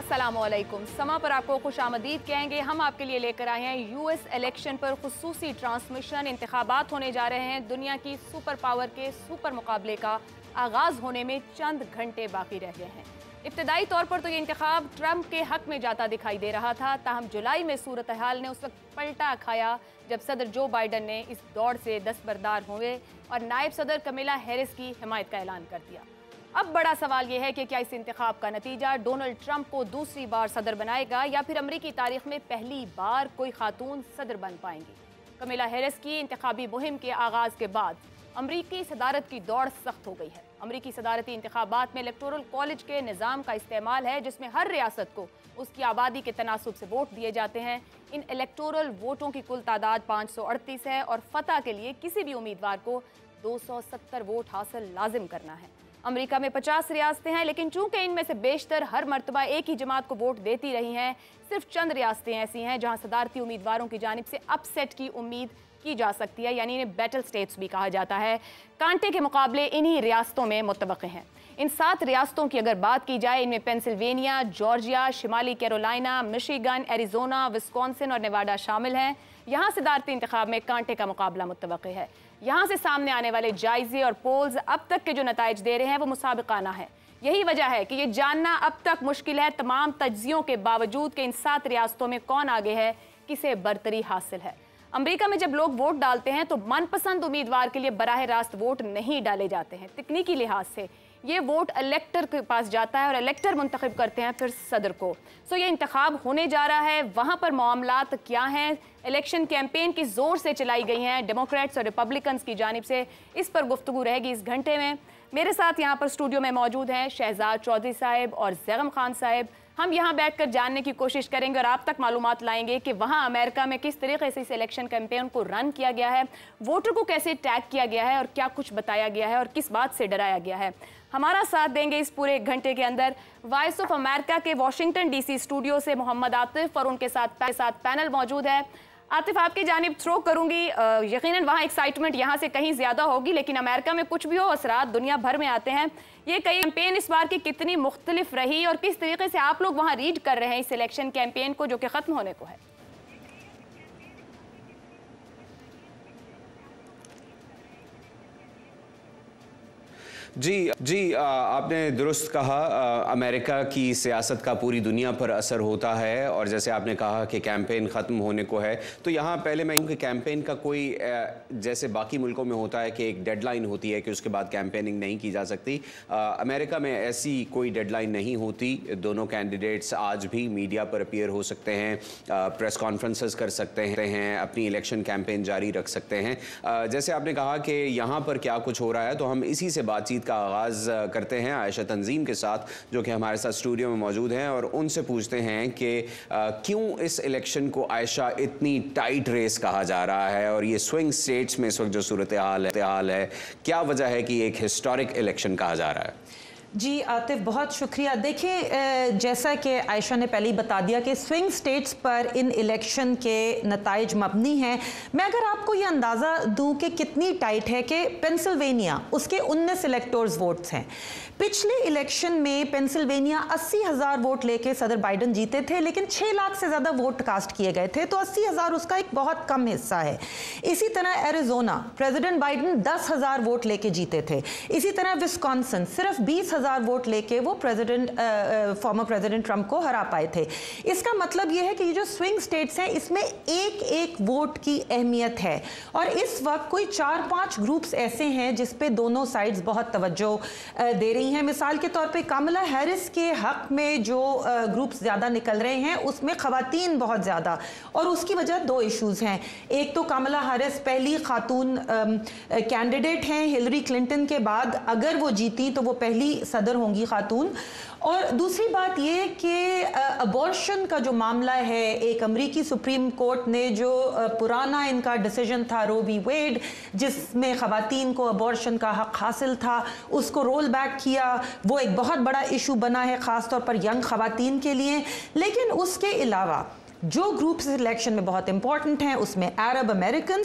अस्सलामुअलैकुम। समा पर आपको खुशामदीद कहेंगे। हम आपके लिए लेकर आए हैं यूएस इलेक्शन पर खुसूसी ट्रांसमिशन। इंतखाबात होने जा रहे हैं। दुनिया की सुपर पावर के सुपर मुकाबले का आगाज़ होने में चंद घंटे बाकी रह गए हैं। इब्तदाई तौर पर तो ये इंतखाब ट्रंप के हक में जाता दिखाई दे रहा था, ताहम जुलाई में सूरत हाल ने उस वक्त पलटा खाया जब सदर जो बाइडन ने इस दौड़ से दस्तबरदार हुए और नायब सदर कमिला हैरिस की हिमायत का ऐलान कर दिया। अब बड़ा सवाल यह है कि क्या इस इंतखाब का नतीजा डोनाल्ड ट्रंप को दूसरी बार सदर बनाएगा या फिर अमरीकी तारीख में पहली बार कोई खातून सदर बन पाएंगी। कमिला हैरिस की इंतखाबी मुहिम के आगाज़ के बाद अमरीकी सदारत की दौड़ सख्त हो गई है। अमरीकी सदारती इंतखाबात में इलेक्टोरल कॉलेज के निज़ाम का इस्तेमाल है, जिसमें हर रियासत को उसकी आबादी के तनासुब से वोट दिए जाते हैं। इन इलेक्टोरल वोटों की कुल तादाद 538 है और फतह के लिए किसी भी उम्मीदवार को 270 वोट हासिल लाजिम करना है। अमेरिका में 50 रियासतें हैं, लेकिन चूंकि इनमें से बेशतर हर मरतबा एक ही जमात को वोट देती रही हैं, सिर्फ चंद रियासतें ऐसी हैं जहां सदारती उम्मीदवारों की जानिब से अपसेट की उम्मीद की जा सकती है, यानी इन्हें बैटल स्टेट्स भी कहा जाता है। कांटे के मुकाबले इन्हीं रियासतों में मुतवक्के हैं। इन 7 रियासतों की अगर बात की जाए, इनमें पेंसिल्वेनिया, जॉर्जिया, शिमाली कैरोलिना, मिशिगन, एरिजोना, विस्कॉन्सिन और नेवाडा शामिल हैं। यहाँ सदारती इंतखाब में कांटे का मुकाबला मुतवक्के है। यहाँ से सामने आने वाले जायजे और पोल्स अब तक के जो नताइज दे रहे हैं वो मुसाबिकाना है। यही वजह है कि ये जानना अब तक मुश्किल है, तमाम तज्जियों के बावजूद, कि इन 7 रियासतों में कौन आगे है, किसे बरतरी हासिल है। अमेरिका में जब लोग वोट डालते हैं तो मनपसंद उम्मीदवार के लिए बराह रास्त वोट नहीं डाले जाते हैं। तकनीकी लिहाज से ये वोट इलेक्टर के पास जाता है और इलेक्टर मुंतखब करते हैं फिर सदर को। सो ये इंतखाब होने जा रहा है। वहाँ पर मामलात क्या हैं, इलेक्शन कैंपेन की जोर से चलाई गई हैं डेमोक्रेट्स और रिपब्लिकन्स की जानिब से, इस पर गुफ्तगू रहेगी इस घंटे में। मेरे साथ यहाँ पर स्टूडियो में मौजूद हैं शहजाद चौधरी साहब और जैगम खान साहब। हम यहाँ बैठकर जानने की कोशिश करेंगे और आप तक मालूमात लाएंगे कि वहाँ अमेरिका में किस तरीके से इस इलेक्शन कैंपेन को रन किया गया है, वोटर को कैसे टैग किया गया है और क्या कुछ बताया गया है और किस बात से डराया गया है। हमारा साथ देंगे इस पूरे 1 घंटे के अंदर वॉइस ऑफ अमेरिका के वाशिंगटन डीसी स्टूडियो से मोहम्मद आतिफ, और उनके साथ पैनल मौजूद है। आतिफ, आपकी जानिब थ्रो करूंगी। यकीनन वहाँ एक्साइटमेंट यहाँ से कहीं ज़्यादा होगी, लेकिन अमेरिका में कुछ भी हो, असरात दुनिया भर में आते हैं। ये कई कैंपेन इस बार की कितनी मुख्तलिफ रही और किस तरीके से आप लोग वहाँ रीड कर रहे हैं इस इलेक्शन कैंपेन को जो कि ख़त्म होने को है? जी, आपने दुरुस्त कहा। अमेरिका की सियासत का पूरी दुनिया पर असर होता है और जैसे आपने कहा कि कैंपेन ख़त्म होने को है, तो यहाँ पहले मैं कि कैंपेन का कोई जैसे बाकी मुल्कों में होता है कि एक डेडलाइन होती है कि उसके बाद कैंपेनिंग नहीं की जा सकती, अमेरिका में ऐसी कोई डेडलाइन नहीं होती। दोनों कैंडिडेट्स आज भी मीडिया पर अपीयर हो सकते हैं, प्रेस कॉन्फ्रेंसेस कर सकते हैं, अपनी इलेक्शन कैंपेन जारी रख सकते हैं। जैसे आपने कहा कि यहाँ पर क्या कुछ हो रहा है, तो हम इसी से बातचीत का आगाज़ करते हैं आयशा तंजीम के साथ, जो कि हमारे साथ स्टूडियो में मौजूद हैं, और उनसे पूछते हैं कि क्यों इस इलेक्शन को आयशा इतनी टाइट रेस कहा जा रहा है और ये स्विंग स्टेट्स में इस वक्त जो सूरत हाल है, क्या वजह है कि एक हिस्टोरिक इलेक्शन कहा जा रहा है? जी आतिफ, बहुत शुक्रिया। देखिए, जैसा कि आयशा ने पहले ही बता दिया कि स्विंग स्टेट्स पर इन इलेक्शन के नताइज मबनी हैं। मैं अगर आपको ये अंदाज़ा दूं कि कितनी टाइट है कि पेंसिल्वेनिया, उसके 19 इलेक्टोर्स वोट्स हैं। पिछले इलेक्शन में पेंसिल्वेनिया 80,000 वोट लेके सदर बाइडन जीते थे, लेकिन 6 लाख से ज़्यादा वोट कास्ट किए गए थे, तो 80,000 उसका एक बहुत कम हिस्सा है। इसी तरह एरिजोना, प्रेसिडेंट बाइडन 10,000 वोट लेके जीते थे। इसी तरह विस्कॉन्सिन सिर्फ 20,000 वोट लेके वो फॉर्मर प्रेसिडेंट ट्रंप को हरा पाए थे। इसका मतलब ये है कि ये जो स्विंग स्टेट्स हैं, इसमें एक एक वोट की अहमियत है और इस वक्त कोई 4-5 ग्रुप्स ऐसे हैं जिस पे दोनों साइड्स बहुत तवज्जो दे रही हैं। मिसाल के तौर पे कमला हैरिस के हक में जो ग्रुप्स ज़्यादा निकल रहे हैं, उसमें ख़वातीन बहुत ज़्यादा, और उसकी वजह 2 इश्यूज़ हैं। एक तो कमला हैरिस पहली खातून कैंडिडेट हैं, हिलरी क्लिंटन के बाद अगर वो जीती तो वो पहली सदर होंगी खातून, और दूसरी बात ये कि अबॉर्शन का जो मामला है, एक अमेरिकी सुप्रीम कोर्ट ने जो पुराना इनका डिसीजन था रो वी वेड, जिसमें ख़वातीन को अबॉर्शन का हक हासिल था, उसको रोल बैक किया। वो एक बहुत बड़ा इशू बना है ख़ास तौर पर यंग ख़वातीन के लिए। लेकिन उसके अलावा जो ग्रुप्स इलेक्शन में बहुत इंपॉर्टेंट हैं, उसमें अरब अमेरिकन,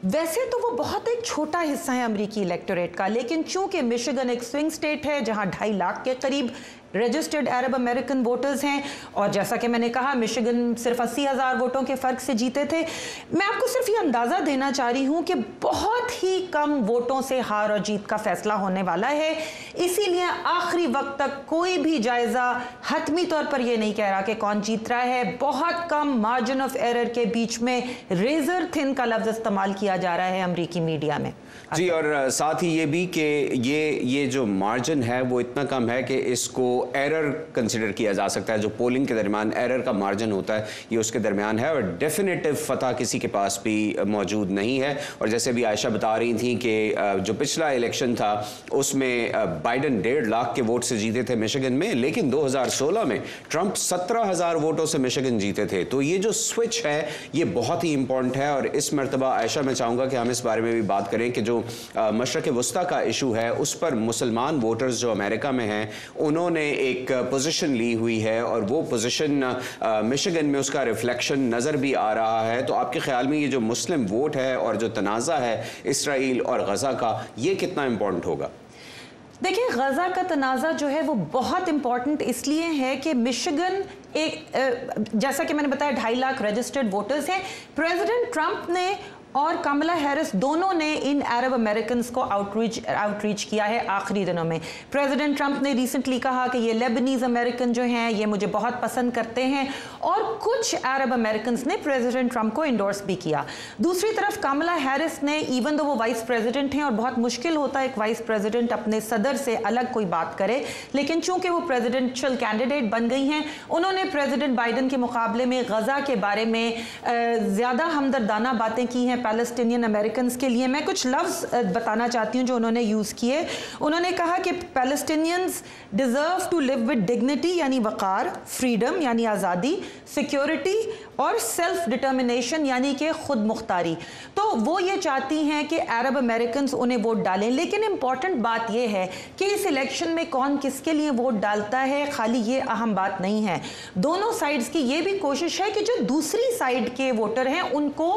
वैसे तो वो बहुत एक छोटा हिस्सा है अमेरिकी इलेक्टोरेट का, लेकिन चूंकि मिशिगन एक स्विंग स्टेट है जहां 2.5 लाख के करीब रजिस्टर्ड अरब अमेरिकन वोटर्स हैं, और जैसा कि मैंने कहा मिशिगन सिर्फ 80,000 वोटों के फ़र्क से जीते थे। मैं आपको सिर्फ ये अंदाज़ा देना चाह रही हूँ कि बहुत ही कम वोटों से हार और जीत का फैसला होने वाला है, इसीलिए आखिरी वक्त तक कोई भी जायज़ा हतमी तौर पर यह नहीं कह रहा कि कौन जीत रहा है। बहुत कम मार्जिन ऑफ एरर के बीच में रेजर थिन का लफ्ज़ इस्तेमाल किया जा रहा है अमरीकी मीडिया में। जी, और साथ ही ये भी कि ये जो मार्जिन है वो इतना कम है कि इसको एरर कंसिडर किया जा सकता है। जो पोलिंग के दरमियान एरर का मार्जिन होता है ये उसके दरमियान है, और डेफिनेटिव फतह किसी के पास भी मौजूद नहीं है। और जैसे भी आयशा बता रही थी कि जो पिछला इलेक्शन था उसमें बाइडन 1.5 लाख के वोट से जीते थे मिशिगन में, लेकिन 2016 में ट्रंप 17,000 वोटों से मिशिगन जीते थे। तो ये जो स्विच है ये बहुत ही इंपॉर्टेंट है। और इस मरतबा आयशा मैं चाहूँगा कि हम इस बारे में भी बात करें कि जो मशरक़ वस्ता का इशू है उस पर मुसलमान वोटर्स जो अमेरिका में हैं उन्होंने एक पोजीशन ली हुई है, और वो पोजीशन मिशिगन में उसका रिफ्लेक्शन नज़र भी आ रहा है। तो आपके ख्याल में ये जो मुस्लिम वोट है और जो तनाज़ा है इसराइल और गज़ा का, ये कितना इंपॉर्टेंट होगा? देखिए, गज़ा का तनाज़ा जो है वो बहुत इंपॉर्टेंट इसलिए है कि मिशिगन एक जैसा कि मैंने बताया 2.5 लाख रजिस्टर्ड वोटर्स हैं। प्रेसिडेंट ट्रंप ने और कमला हैरिस दोनों ने इन अरब अमेरिकन को आउटरीच किया है आखिरी दिनों में। प्रेसिडेंट ट्रंप ने रिसेंटली कहा कि ये लेबनीज अमेरिकन जो हैं ये मुझे बहुत पसंद करते हैं, और कुछ अरब अमेरिकन ने प्रेसिडेंट ट्रंप को इंडोर्स भी किया। दूसरी तरफ कमला हैरिस ने, इवन दो वो वाइस प्रेसिडेंट हैं और बहुत मुश्किल होता है एक वाइस प्रेसिडेंट अपने सदर से अलग कोई बात करे, लेकिन चूंकि वो प्रेसिडेंशियल कैंडिडेट बन गई हैं, उन्होंने प्रेसिडेंट बाइडन के मुकाबले में गजा के बारे में ज़्यादा हमदर्दाना बातें की हैं पैलेस्टीनियन अमेरिकन के लिए। मैं कुछ लफ्ज़ बताना चाहती हूँ जो उन्होंने यूज़ किए। उन्होंने कहा कि Palestinians deserve to live with dignity यानी वक़ार, फ्रीडम यानी आज़ादी, सिक्योरिटी और सेल्फ डिटर्मिनेशन यानी कि खुद मुख्तारी। तो वो ये चाहती हैं कि अरब अमेरिकन उन्हें वोट डालें। लेकिन इंपॉर्टेंट बात यह है कि इस इलेक्शन में कौन किसके लिए वोट डालता है खाली ये अहम बात नहीं है। दोनों साइड्स की ये भी कोशिश है कि जो दूसरी साइड के वोटर हैं उनको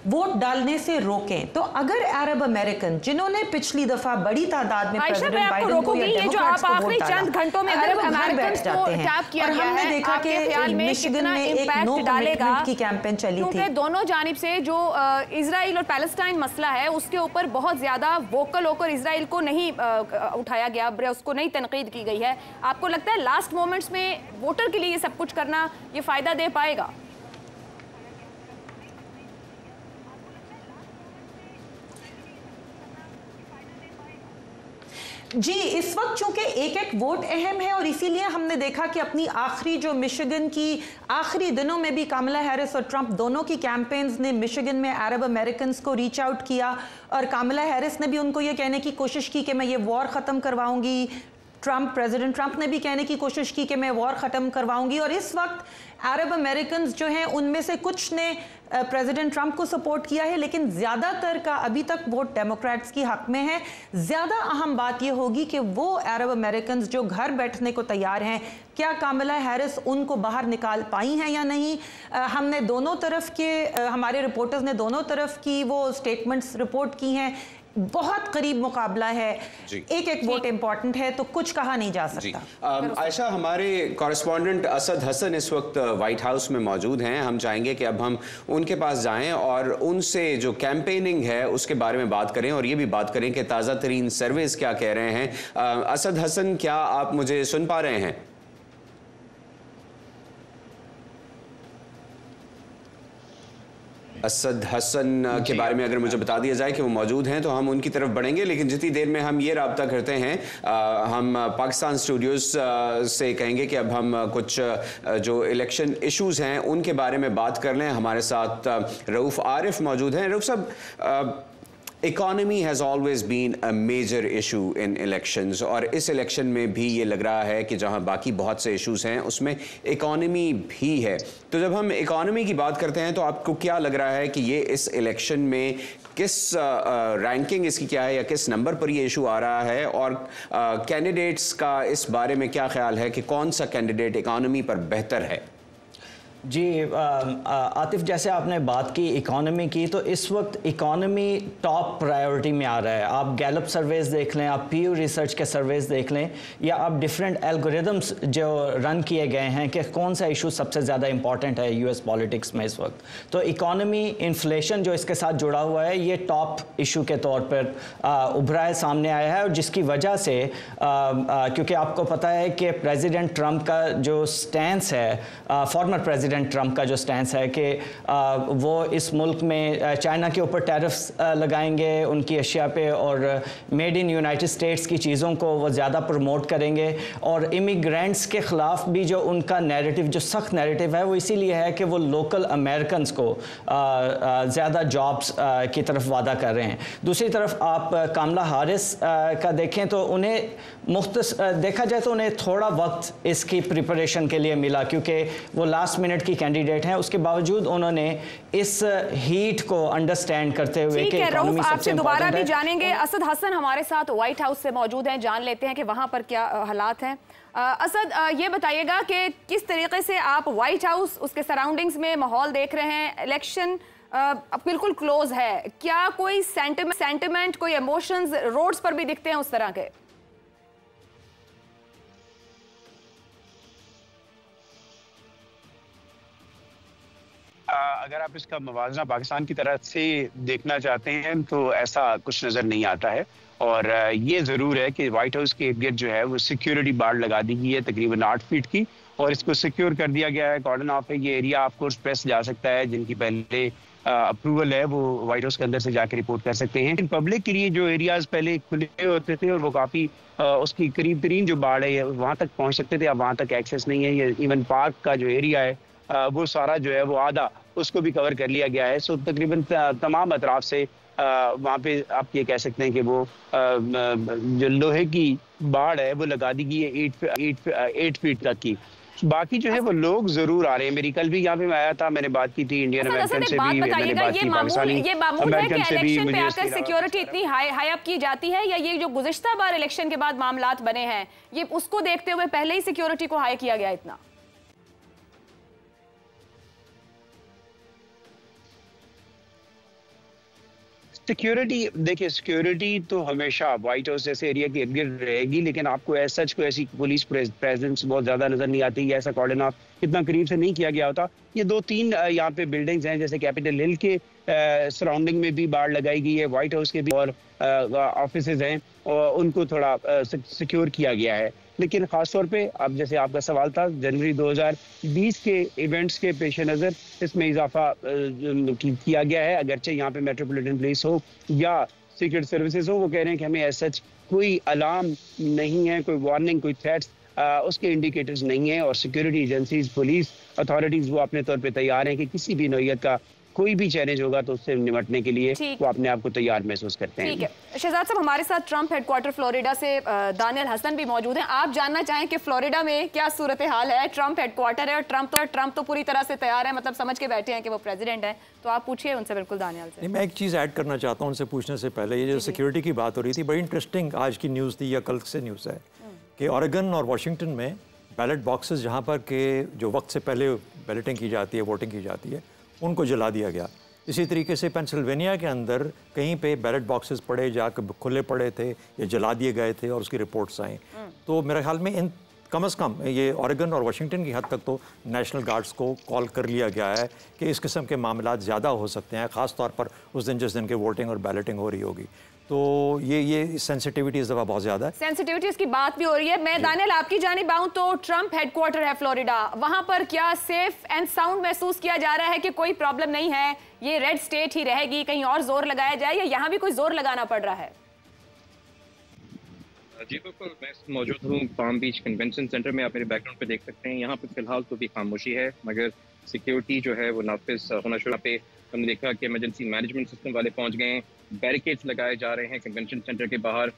वोट डालने से रोकें। तो अगर अरब अमेरिकन जिन्होंने पिछली दफा बड़ी तादाद में प्रेसिडेंट बाइडन को या डेमोक्रेट्स को वोट डाला, घंटों में अरब अमेरिकन जाते हैं, और हमने देखा कि मिशिगन में एक नो कमिटमेंट की कैंपेन चली थी। क्योंकि दोनों जानिब से जो इजराइल और पैलेस्टाइन मसला है उसके ऊपर बहुत ज्यादा वोकल होकर इजराइल को नहीं उठाया गया, उसको नहीं तनकीद की गई है। आपको लगता है लास्ट मोमेंट्स में वोटर के लिए ये सब कुछ करना ये फायदा दे पाएगा? जी, इस वक्त चूंकि एक एक वोट अहम है और इसीलिए हमने देखा कि अपनी आखिरी जो मिशिगन की आखिरी दिनों में भी कमला हैरिस और ट्रंप दोनों की कैंपेन्स ने मिशिगन में अरब अमेरिकन को रीच आउट किया, और कमला हैरिस ने भी उनको ये कहने की कोशिश की कि मैं ये वॉर ख़त्म करवाऊंगी। प्रेसिडेंट ट्रंप ने भी कहने की कोशिश की कि मैं वॉर ख़त्म करवाऊंगी। और इस वक्त अरब अमेरिकन जो हैं उनमें से कुछ ने प्रेसिडेंट ट्रंप को सपोर्ट किया है, लेकिन ज़्यादातर का अभी तक वोट डेमोक्रेट्स की हक में है। ज़्यादा अहम बात यह होगी कि वो अरब अमेरिकन जो घर बैठने को तैयार हैं, क्या कमला हैरिस उनको बाहर निकाल पाई हैं या नहीं। हमने दोनों तरफ के हमारे रिपोर्टर्स ने दोनों तरफ की वो स्टेटमेंट्स रिपोर्ट की हैं। बहुत करीब मुकाबला है, एक एक वोट इंपॉर्टेंट है, तो कुछ कहा नहीं जा सकता। आयशा, हमारे कॉरेस्पॉन्डेंट असद हसन इस वक्त व्हाइट हाउस में मौजूद हैं। हम चाहेंगे कि अब हम उनके पास जाएं और उनसे जो कैंपेनिंग है उसके बारे में बात करें, और ये भी बात करें कि ताज़ा तरीन सर्वेस क्या कह रहे हैं। असद हसन, क्या आप मुझे सुन पा रहे हैं? असद हसन के बारे में अगर मुझे बता दिया जाए कि वो मौजूद हैं तो हम उनकी तरफ बढ़ेंगे, लेकिन जितनी देर में हम ये राब्ता करते हैं हम पाकिस्तान स्टूडियोज़ से कहेंगे कि अब हम कुछ जो इलेक्शन इश्यूज़ हैं उनके बारे में बात कर लें। हमारे साथ रऊफ़ आरिफ मौजूद हैं। रऊफ़ साहब, economy has always been a major issue in elections, और इस इलेक्शन में भी ये लग रहा है कि जहां बाकी बहुत से इश्यूज हैं उसमें इकॉनमी भी है। तो जब हम इकॉनमी की बात करते हैं तो आपको क्या लग रहा है कि ये इस इलेक्शन में किस रैंकिंग इसकी क्या है या किस नंबर पर ये इशू आ रहा है, और कैंडिडेट्स का इस बारे में क्या ख्याल है कि कौन सा कैंडिडेट इकॉनमी पर बेहतर है? जी आतिफ, जैसे आपने बात की इकॉनमी की, तो इस वक्त इकॉनमी टॉप प्रायोरिटी में आ रहा है। आप गैलप सर्वेज देख लें, आप पीयू रिसर्च के सर्वेज देख लें, या आप डिफरेंट एल्गोरिदम्स जो रन किए गए हैं कि कौन सा इशू सबसे ज़्यादा इंपॉर्टेंट है यूएस पॉलिटिक्स में इस वक्त। तो इकॉनमी, इन्फ्लेशन जो इसके साथ जुड़ा हुआ है, ये टॉप इशू के तौर पर उभरा है, सामने आया है। और जिसकी वजह से क्योंकि आपको पता है कि प्रेसिडेंट ट्रंप का जो स्टैंस है, फॉर्मर प्रेसिडेंट ट्रंप का जो स्टैंस है कि वो इस मुल्क में चाइना के ऊपर टैरिफ्स लगाएंगे उनकी अशिया पे, और मेड इन यूनाइटेड स्टेट्स की चीज़ों को वो ज़्यादा प्रमोट करेंगे। और इमिग्रेंट्स के ख़िलाफ़ भी जो उनका नैरेटिव, जो सख्त नैरेटिव है, वो इसीलिए है कि वो लोकल अमेरिकन्स को ज़्यादा जॉब्स की तरफ वादा कर रहे हैं। दूसरी तरफ आप कामला हारिस का देखें तो उन्हें देखा जाए तो उन्हें थोड़ा वक्त इसकी प्रिपरेशन के लिए मिला, क्योंकि वो लास्ट मिनट की कैंडिडेट हैं। उसके बावजूद उन्होंने इस हीट को अंडरस्टैंड करते हुए कि इकोनॉमी सबसे आपसे दोबारा भी इंपॉर्टेंट है। जानेंगे। असद हसन हमारे साथ व्हाइट हाउस से मौजूद हैं, जान लेते हैं कि वहां पर क्या हालात हैं। असद, ये बताइएगा कि किस तरीके से आप व्हाइट हाउस, उसके सराउंडिंग्स में माहौल देख रहे हैं। इलेक्शन बिल्कुल क्लोज है, क्या कोई सेंटिमेंट, कोई इमोशंस रोड्स पर भी दिखते हैं उस तरह के? अगर आप इसका मवाजना पाकिस्तान की तरह से देखना चाहते हैं तो ऐसा कुछ नज़र नहीं आता है। और ये ज़रूर है कि व्हाइट हाउस के इर्द गिर्द जो है वो सिक्योरिटी बाड़ लगा दी गई है तकरीबन 8 फीट की, और इसको सिक्योर कर दिया गया है, कॉर्डन ऑफ है। ये एरिया ऑफ कोर्स प्रेस जा सकता है, जिनकी पहले अप्रूवल है वो व्हाइट हाउस के अंदर से जाकर रिपोर्ट कर सकते हैं। लेकिन पब्लिक के लिए जो एरियाज पहले खुले होते थे और वो काफ़ी उसकी करीब तरीन जो बाड़ है वहाँ तक पहुँच सकते थे, अब वहाँ तक एक्सेस नहीं है। ये इवन पार्क का जो एरिया है वो सारा जो है वो आधा उसको भी कवर कर लिया गया है। सो तकरीबन तमाम अतराफ से वहाँ पे आप ये कह सकते हैं कि वो जो लोहे की बाड़ है वो लगा दी गई है 8 फीट तक की। बाकी जो है वो लोग जरूर आ रहे हैं। मेरी कल भी यहाँ पे मैं आया था, मैंने बात की थी इंडियन अमेरिकन से भी, मैंने बात की पाकिस्तानी अमेरिकन से भी। इलेक्शन पे आकर सिक्योरिटी इतनी हाई अप की जाती है, या ये जो गुज़िश्ता बार इलेक्शन के बाद मामलात बने हैं, ये उसको देखते हुए पहले ही सिक्योरिटी को हाई किया गया इतना? सिक्योरिटी, देखिए सिक्योरिटी तो हमेशा व्हाइट हाउस जैसे एरिया के इर्द गिर्द रहेगी, लेकिन आपको ऐसा कोई ऐसी पुलिस प्रेजेंस बहुत ज्यादा नजर नहीं आती, ऐसा कॉर्डन ऑफ इतना करीब से नहीं किया गया होता। ये 2-3 यहाँ पे बिल्डिंग्स हैं, जैसे कैपिटल हिल के सराउंडिंग में भी बाड़ लगाई गई है, व्हाइट हाउस के भी और ऑफिसेज हैं और उनको थोड़ा सिक्योर किया गया है। लेकिन खासतौर पे अब जैसे आपका सवाल था, जनवरी 2020 के इवेंट्स के पेश नज़र इसमें इजाफा किया गया है। अगरचे यहाँ पे मेट्रोपॉलिटन पुलिस हो या सीक्रेट सर्विसेज हो, वो कह रहे हैं कि हमें ऐसा कोई अलार्म नहीं है, कोई वार्निंग, कोई थ्रेट्स उसके इंडिकेटर्स नहीं है। और सिक्योरिटी एजेंसीज, पुलिस अथॉरिटीज़ वो अपने तौर पर तैयार हैं कि किसी भी नौइयत का कोई भी चैलेंज होगा तो उससे निपटने के लिए वो अपने आप को तैयार महसूस करते हैं। ठीक है शहजाद साहब, हमारे साथ ट्रंप हेडक्वार्टर फ्लोरिडा से दानियल हसन भी मौजूद हैं। आप जानना चाहें कि फ्लोरिडा में क्या सूरत हाल है? ट्रंप हेडक्वार्टर है और ट्रंप तो पूरी तरह से तैयार है, मतलब समझ के बैठे हैं कि वो प्रेसिडेंट है। तो आप पूछिए उनसे बिल्कुल दानियल से। मैं एक चीज़ ऐड करना चाहता हूँ उनसे पूछने से पहले। ये जो सिक्योरिटी की बात हो रही थी, बड़ी इंटरेस्टिंग आज की न्यूज़ थी या कल से न्यूज़ है कि ऑरेगन और वाशिंगटन में बैलेट बॉक्सेस जहाँ पर के जो वक्त से पहले बैलेटिंग की जाती है, वोटिंग की जाती है, उनको जला दिया गया। इसी तरीके से पेंसिल्वेनिया के अंदर कहीं पे बैलेट बॉक्सेस पड़े जाकर खुले पड़े थे या जला दिए गए थे और उसकी रिपोर्ट्स आई। तो मेरे ख्याल में इन कम से कम ये ऑरेगन और वाशिंगटन की हद तक तो नेशनल गार्ड्स को कॉल कर लिया गया है कि इस किस्म के मामलात ज़्यादा हो सकते हैं, ख़ास तौर पर उस दिन जिस दिन के वोटिंग और बैलेटिंग हो रही होगी। तो ये सेंसिटिविटी इस दफ़ा बहुत ज़्यादा है। सेंसिटिविटी की बात भी हो रही है। मैं दानियल आपकी जानिब आऊं तो ट्रंप हेडक्वार्टर है फ्लोरिडा, वहां पर क्या सेफ एंड साउंड महसूस किया जा रहा है कि कोई प्रॉब्लम नहीं है, ये रेड स्टेट ही रहेगी, कहीं और जोर लगाया जाए या यहाँ भी कोई जोर लगाना पड़ रहा है? जी बिल्कुल, मैं मौजूद हूँ पाम बीच कन्वेंशन सेंटर में। आप मेरे बैकग्राउंड पे देख सकते हैं, यहाँ पे फिलहाल तो भी खामोशी है, मगर सिक्योरिटी जो है वो नाफिज होना शुरू। पे हमने देखा कि इमरजेंसी मैनेजमेंट सिस्टम वाले पहुँच गए हैं, बैरिकेड्स लगाए जा रहे हैं कन्वेंशन सेंटर के बाहर।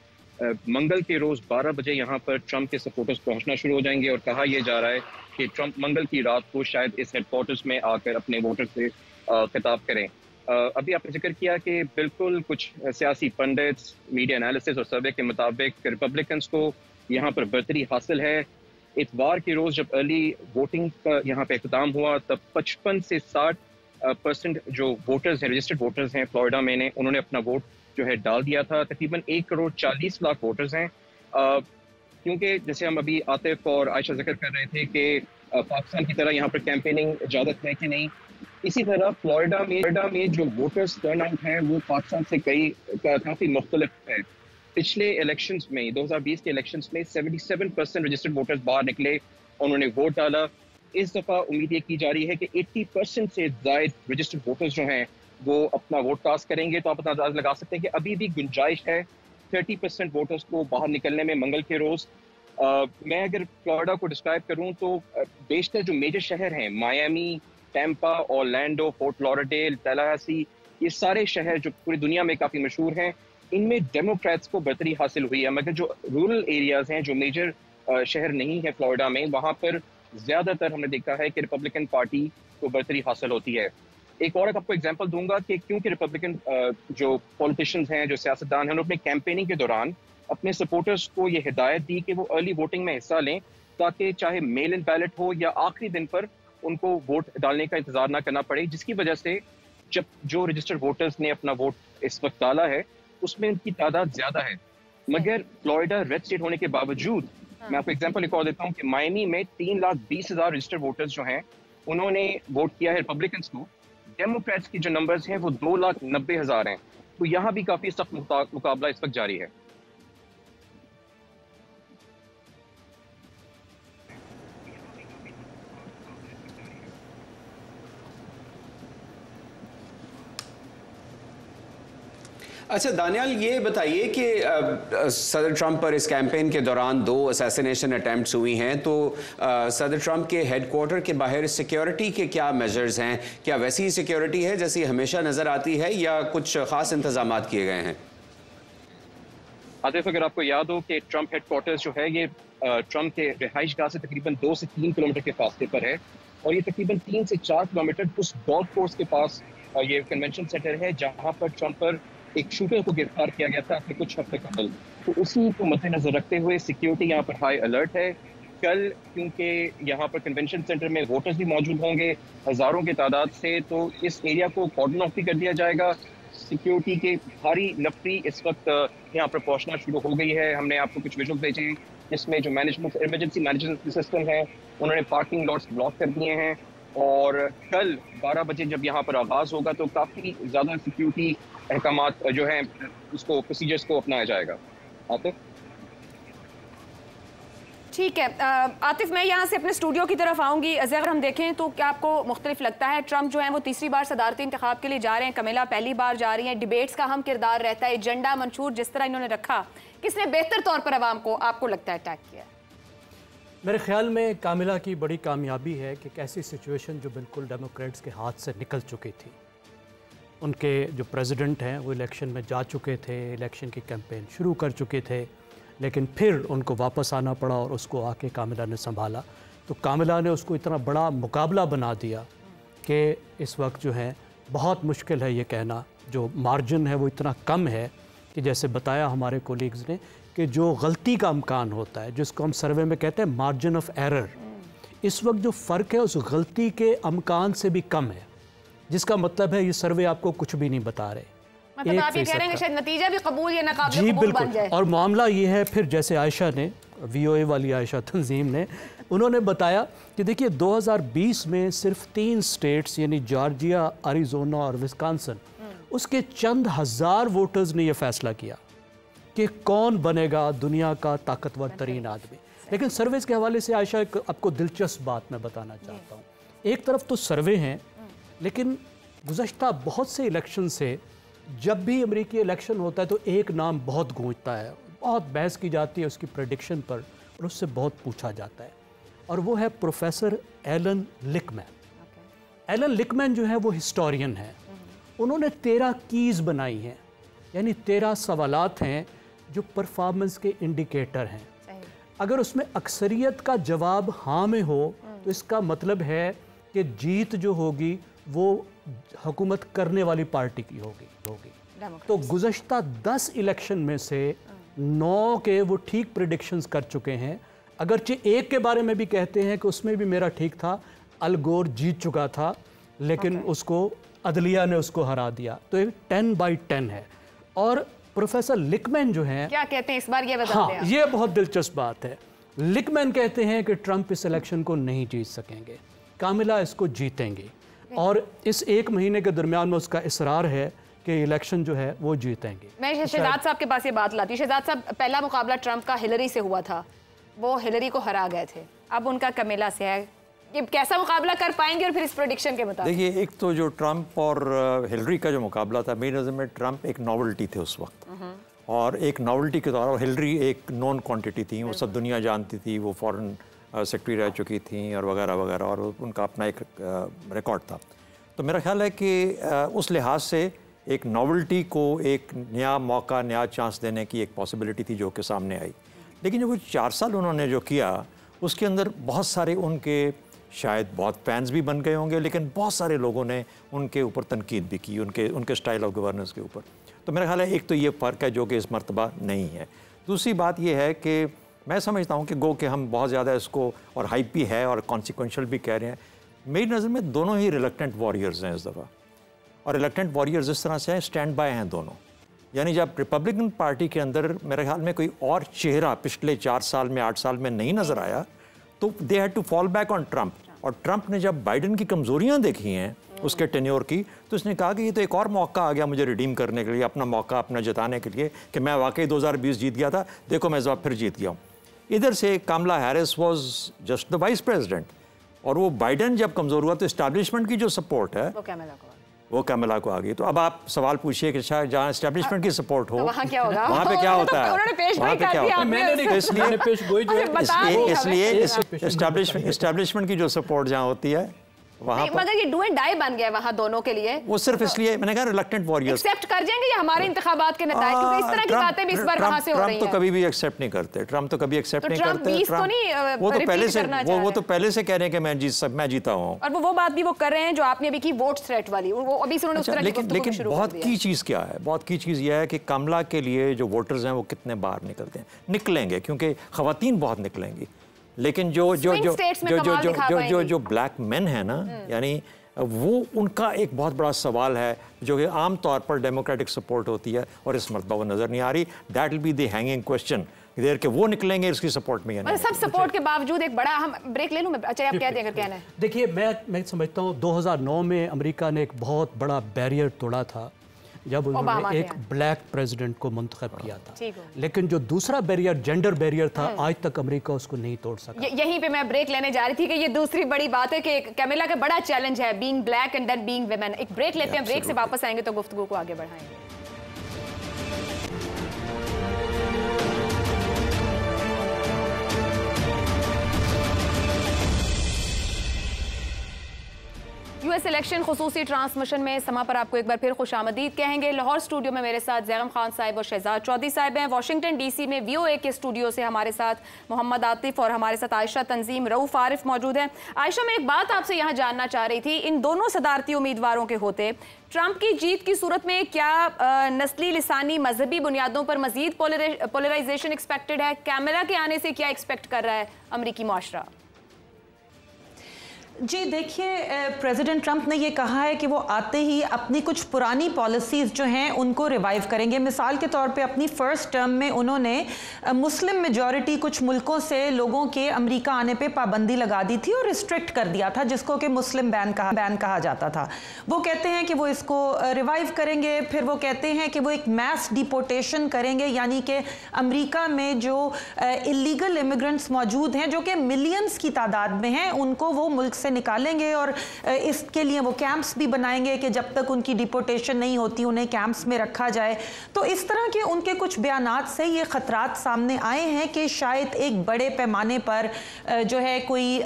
मंगल के रोज़ 12 बजे यहाँ पर ट्रंप के सपोर्टर्स पहुँचना शुरू हो जाएंगे और कहा यह जा रहा है कि ट्रंप मंगल की रात को शायद इस हेडक्वार्टर्स में आकर अपने वोटर से खिताब करें। अभी आपने जिक्र किया कि बिल्कुल कुछ सियासी पंडित्स, मीडिया एनालिसिस और सर्वे के मुताबिक रिपब्लिकन्स को यहाँ पर बढ़तरी हासिल है। इतवार के रोज जब अर्ली वोटिंग का यहाँ पे इख्तिताम हुआ तब 55 से 60% जो वोटर्स हैं, रजिस्टर्ड वोटर्स हैं फ्लोरिडा में ने उन्होंने अपना वोट जो है डाल दिया था। तकरीबन 1,40,00,000 वोटर्स हैं। क्योंकि जैसे हम अभी आतिफ और आयशा जिक्र कर रहे थे कि पाकिस्तान की तरह यहाँ पर कैंपेनिंग इजाजत है कि नहीं, इसी तरह फ्लोरिडा में जो वोटर्स टर्न आउट है वो पाकिस्तान से काफ़ी मुख्तलिफ है। पिछले इलेक्शंस में 2020 के इलेक्शंस में 77% रजिस्टर्ड वोटर्स बाहर निकले, उन्होंने वोट डाला। इस दफ़ा उम्मीद ये की जा रही है कि 80% से ज़ायद रजिस्टर्ड वोटर्स जो हैं वो अपना वोट कास्ट करेंगे। तो आप अपना अंदाज़ा लगा सकते हैं कि अभी भी गुंजाइश है 30% वोटर्स को बाहर निकलने में मंगल के रोज़। मैं अगर फ्लोरिडा को डिस्क्राइब करूँ तो बेशतर जो मेजर शहर हैं, Miami, Tampa, Orlando, Fort Lauderdale, Tallahassee, ये सारे शहर जो पूरी दुनिया में काफ़ी मशहूर हैं, इनमें डेमोक्रेट्स को बढ़तरी हासिल हुई है। मगर जो रूरल एरियाज़ हैं, जो मेजर शहर नहीं है फ्लोरिडा में, वहाँ पर ज़्यादातर हमने देखा है कि रिपब्लिकन पार्टी को बढ़तरी हासिल होती है। एक और आपको एग्जांपल दूंगा कि क्योंकि रिपब्लिकन जो पॉलिटिशियंस हैं, जो सियासतदान हैं, उन्होंने अपने कैंपेनिंग के दौरान अपने सपोर्टर्स को ये हिदायत दी कि वो अर्ली वोटिंग में हिस्सा लें, ताकि चाहे मेल इन बैलेट हो या आखिरी दिन पर उनको वोट डालने का इंतजार ना करना पड़े, जिसकी वजह से जब जो रजिस्टर्ड वोटर्स ने अपना वोट इस वक्त डाला है उसमें उनकी तादाद ज्यादा है। मगर फ्लोरिडा रेड स्टेट होने के बावजूद मैं आपको एग्जांपल एक और देता हूँ कि मायमी में 3,20,000 रजिस्टर्ड वोटर्स जो हैं उन्होंने वोट किया है रिपब्लिकन्स को। डेमोक्रेट्स की जो नंबर्स हैं वो 2,90,000 हैं। तो यहाँ भी काफी सख्त मुकाबला इस वक्त जारी है। अच्छा दानियाल, ये बताइए कि सदर ट्रंप पर इस कैंपेन के दौरान 2 असैसिनेशन अटैम्प्ट्स हुई हैं, तो सदर ट्रंप के हेडक्वार्टर के बाहर सिक्योरिटी के क्या मेजर्स हैं? क्या वैसी ही सिक्योरिटी है जैसी हमेशा नजर आती है या कुछ खास इंतजाम किए गए हैं? आतिफ, अगर आपको याद हो कि ट्रंप हेडक्वार्टर्स जो है ये ट्रंप के रिहाइश गाह से तकरीबन 2 से 3 किलोमीटर के फासले पर है, और ये तकरीबन 3 से 4 किलोमीटर उस गोल्फ कोर्स के पास ये कन्वेंशन सेंटर है जहाँ पर ट्रंप पर एक शूटर को गिरफ्तार किया गया था अपने कुछ हफ्ते कबल। तो उसी को मद्देनजर रखते हुए सिक्योरिटी यहाँ पर हाई अलर्ट है। कल क्योंकि यहाँ पर कन्वेंशन सेंटर में वोटर्स भी मौजूद होंगे हज़ारों की तादाद से, तो इस एरिया को कॉर्डन ऑफ भी कर दिया जाएगा। सिक्योरिटी के भारी नफरी इस वक्त यहाँ पर पहुँचना शुरू हो गई है। हमने आपको कुछ विजुअल भेजे हैं जिसमें जो इमरजेंसी मैनेजमेंट सिस्टम है उन्होंने पार्किंग लॉट्स ब्लॉक कर दिए हैं, और कल 12 बजे जब यहाँ पर आगाज़ होगा तो काफ़ी ज़्यादा सिक्योरिटी अहकामात जो हैं उसको प्रोसीजर्स को अपनाया जाएगा। आतिफ, ठीक है। आतिफ, मैं यहाँ से अपने स्टूडियो की तरफ आऊँगी। अगर हम देखें तो क्या आपको मुख्तलिफ लगता है ट्रंप जो है वो तीसरी बार सदारती इंतखाब के लिए जा रहे हैं, कमेला पहली बार जा रही हैं, डिबेट्स का अहम किरदार रहता है, एजेंडा मंशूर जिस तरह इन्होंने रखा, किसने बेहतर तौर पर आवाम को आपको लगता है अटैक किया? मेरे ख्याल में कामिला की बड़ी कामयाबी है कि एक ऐसी सिचुएशन जो बिल्कुल डेमोक्रेट्स के हाथ से निकल चुकी थी, उनके जो प्रेसिडेंट हैं वो इलेक्शन में जा चुके थे, इलेक्शन की कैंपेन शुरू कर चुके थे, लेकिन फिर उनको वापस आना पड़ा और उसको आके कामिला ने संभाला। तो कामिला ने उसको इतना बड़ा मुकाबला बना दिया कि इस वक्त जो है बहुत मुश्किल है ये कहना, जो मार्जिन है वो इतना कम है कि जैसे बताया हमारे कोलीग्स ने कि जो गलती का अमकान होता है, जिसको हम सर्वे में कहते हैं मार्जिन ऑफ एरर, इस वक्त जो फ़र्क है उस गलती के अमकान से भी कम है, जिसका मतलब है ये सर्वे आपको कुछ भी नहीं बता रहे। मतलब आप ये कह रहे हैं कि शायद नतीजा भी कबूल या नाकाबिल जी कबूल बन बिल्कुल। जाए। और मामला ये है फिर जैसे आयशा ने, VOA वाली आयशा तंजीम ने, उन्होंने बताया कि देखिए 2020 में सिर्फ 3 स्टेट्स यानी जॉर्जिया, अरिजोना और विस्कॉन्सिन, उसके चंद हज़ार वोटर्स ने यह फैसला किया कि कौन बनेगा दुनिया का ताकतवर तरीन आदमी। लेकिन सर्वेस के हवाले से आयशा एक आपको दिलचस्प बात मैं बताना चाहता हूँ। एक तरफ तो सर्वे हैं, लेकिन गुज़श्ता बहुत से इलेक्शन से जब भी अमेरिकी इलेक्शन होता है तो एक नाम बहुत गूंजता है, बहुत बहस की जाती है उसकी प्रेडिक्शन पर और उससे बहुत पूछा जाता है, और वो है प्रोफेसर एलन लिकमैन। एलन लिकमैन जो है वो हिस्टोरियन है। उन्होंने 13 कीज़ बनाई हैं, यानी 13 सवालात हैं जो परफॉर्मेंस के इंडिकेटर हैं। अगर उसमें अक्सरियत का जवाब हाँ में हो तो इसका मतलब है कि जीत जो होगी वो हुकूमत करने वाली पार्टी की होगी। तो गुज़श्ता 10 इलेक्शन में से 9 के वो ठीक प्रेडिक्शंस कर चुके हैं। अगरचे एक के बारे में भी कहते हैं कि उसमें भी मेरा ठीक था, अल गोर जीत चुका था लेकिन उसको अदलिया ने उसको हरा दिया। तो ये 10/10 है। और प्रोफेसर लिकमैन जो हैं क्या कहते हैं इस बार, ये बता दें हाँ, ये बहुत दिलचस्प बात है। लिकमैन कहते हैं कि ट्रंप इस इलेक्शन को नहीं जीत सकेंगे, कामिला इसको जीतेंगे, और इस एक महीने के दरमियान में उसका इसरार है कि इलेक्शन जो है वो जीतेंगे। मैं शहजाद साहब के पास ये बात लाती हूँ। शहजाद साहब, पहला मुकाबला ट्रंप का हिलरी से हुआ था, वो हिलरी को हरा गए थे, अब उनका कमिला से है, ये कैसा मुकाबला कर पाएंगे? और फिर इस प्रेडिक्शन के मुताबिक देखिए, एक तो जो ट्रंप और हिलरी का जो मुकाबला था, मेरी नज़र में ट्रंप एक नॉवेल्टी थे उस वक्त, और एक नॉवेल्टी के तौर पर हिलरी एक नॉन क्वांटिटी थी, वो सब दुनिया जानती थी, वो फॉरेन सेक्रेटरी रह चुकी थी और वगैरह वगैरह, और उनका अपना एक रिकॉर्ड था। तो मेरा ख्याल है कि उस लिहाज से एक नॉवेल्टी को एक नया मौका, नया चांस देने की एक पॉसिबिलिटी थी जो कि सामने आई। लेकिन जो कुछ 4 साल उन्होंने जो किया, उसके अंदर बहुत सारे उनके शायद बहुत फैंस भी बन गए होंगे, लेकिन बहुत सारे लोगों ने उनके ऊपर तनकीद भी की, उनके स्टाइल ऑफ गवर्नेंस के ऊपर। तो मेरा ख्याल है एक तो ये फ़र्क है जो कि इस मर्तबा नहीं है। दूसरी बात ये है कि मैं समझता हूँ कि गो कि हम बहुत ज़्यादा इसको और हाइप भी है और कॉन्सिक्वेंशल भी कह रहे हैं, मेरी नज़र में दोनों ही रिलक्टेंट वॉरियर्स हैं इस दफ़ा, और रिलक्टेंट वॉरियर्स इस तरह से हैं, स्टैंड बाय हैं दोनों। यानी जब रिपब्लिकन पार्टी के अंदर मेरे ख्याल में कोई और चेहरा पिछले 4 साल में 8 साल में नहीं नज़र आया, तो they had to fall back on Trump. और ट्रंप ने जब बाइडन की कमजोरियां देखी हैं उसके टेन्योर की, तो उसने कहा कि ये तो एक और मौका आ गया मुझे रिडीम करने के लिए, अपना मौका अपना जताने के लिए कि मैं वाकई 2020 जीत गया था, देखो मैं इस बार फिर जीत गया हूँ। इधर से Kamala Harris was just the vice president, और वो बाइडन जब कमज़ोर हुआ तो इस्टेब्लिशमेंट की जो सपोर्ट है वो कैमला को आ गई। तो अब आप सवाल पूछिए कि शायद जहाँ एस्टेब्लिशमेंट की सपोर्ट हो तो वहाँ क्या होगा? वहाँ पे क्या होता है? वहाँ पे क्या होता है? इसलिए एस्टेब्लिशमेंट की जो सपोर्ट जहाँ होती है वहाँ पर, मगर ये डू एंड डाई बन गया वहाँ दोनों के लिए। वो सिर्फ इसलिए मैंने कहा रिलक्टेंट वॉरियर्स एक्सेप्ट कर जाएंगे या हमारे इंतखाबात के नतीजे, क्योंकि इस तरह की बातें भी इस बार वहाँ से हो रही हैं। ट्रंप तो कभी भी एक्सेप्ट नहीं करते, ट्रंप तो कभी एक्सेप्ट नहीं करते। वो तो पहले से कह रहे हैं कि मैं जीता हूँ, और वो बात भी वो कर रहे हैं जो आपने अभी की वोट थ्रेट वाली, वो अभी से उन्होंने उस तरह की गुफ्तगू लेकिन शुरू बहुत कर की चीज़ क्या है, बहुत की चीज़ यह है कि कमला के लिए जो वोटर्स हैं वो कितने बाहर निकलते हैं, निकलेंगे क्योंकि ख़वातीन बहुत निकलेंगी, लेकिन जो ब्लैक मेन है ना, यानी वो उनका एक बहुत बड़ा सवाल है जो कि आम तौर पर डेमोक्रेटिक सपोर्ट होती है और इस मरतबा वो नज़र नहीं आ रही। That will be the hanging question, देर के वो निकलेंगे इसकी सपोर्ट में या नहीं। सब सपोर्ट के बावजूद एक बड़ा, हम ब्रेक ले लूं मैं, अच्छा आप क्या दें अगर कहना है। देखिए, मैं समझता हूँ 2009 में अमेरिका ने एक बहुत बड़ा बैरियर तोड़ा था जब उन्होंने एक ब्लैक प्रेसिडेंट को मुंतखब किया था, लेकिन जो दूसरा बैरियर, जेंडर बैरियर था, आज तक अमेरिका उसको नहीं तोड़ सका। यहीं पे मैं ब्रेक लेने जा रही थी कि ये दूसरी बड़ी बात है कि कैमिला का बड़ा चैलेंज है being black and then being women. एक ब्रेक लेते हैं, ब्रेक से वापस आएंगे तो गुफ्तगू को आगे बढ़ाएंगे। यूएस इलेक्शन खुसूसी ट्रांसमिशन में समा पर आपको एक बार फिर खुशामदीद कहेंगे। लाहौर स्टूडियो में मेरे साथ जैगम खान साहिब और शहजाद चौधरी साहिब हैं। वाशिंगटन डीसी में VOA के स्टूडियो से हमारे साथ मोहम्मद आतिफ और हमारे साथ आयशा तंजीम रऊफ आरिफ मौजूद हैं। आयशा, मैं एक बात आपसे यहाँ जानना चाह रही थी, इन दोनों सदारती उम्मीदवारों के होते ट्रंप की जीत की सूरत में क्या नस्ली, लिसानी, मजहबी बुनियादों पर मजीद पोलराइजेशन एक्सपेक्टेड है? कैमला के आने से क्या एक्सपेक्ट कर रहा है अमरीकी मुआशरा? जी देखिए, प्रेसिडेंट ट्रंप ने ये कहा है कि वो आते ही अपनी कुछ पुरानी पॉलिसीज़ जो हैं उनको रिवाइव करेंगे। मिसाल के तौर पे अपनी फर्स्ट टर्म में उन्होंने मुस्लिम मेजॉरिटी कुछ मुल्कों से लोगों के अमेरिका आने पे पाबंदी लगा दी थी और रिस्ट्रिक्ट कर दिया था, जिसको कि मुस्लिम बैन कहा जाता था। वो कहते हैं कि वो इसको रिवाइव करेंगे। फिर वो कहते हैं कि वो एक मैस डिपोर्टेशन करेंगे, यानी कि अमेरिका में जो इलीगल इमिग्रेंट्स मौजूद हैं जो कि मिलियंस की तादाद में हैं, उनको वो मुल्क से निकालेंगे और इसके लिए वो कैंप्स भी बनाएंगे कि जब तक उनकी डिपोर्टेशन नहीं होती उन्हें कैंप्स में रखा जाए। तो इस तरह के उनके कुछ बयानात से ये खतरात सामने आए हैं कि शायद एक बड़े पैमाने पर जो है कोई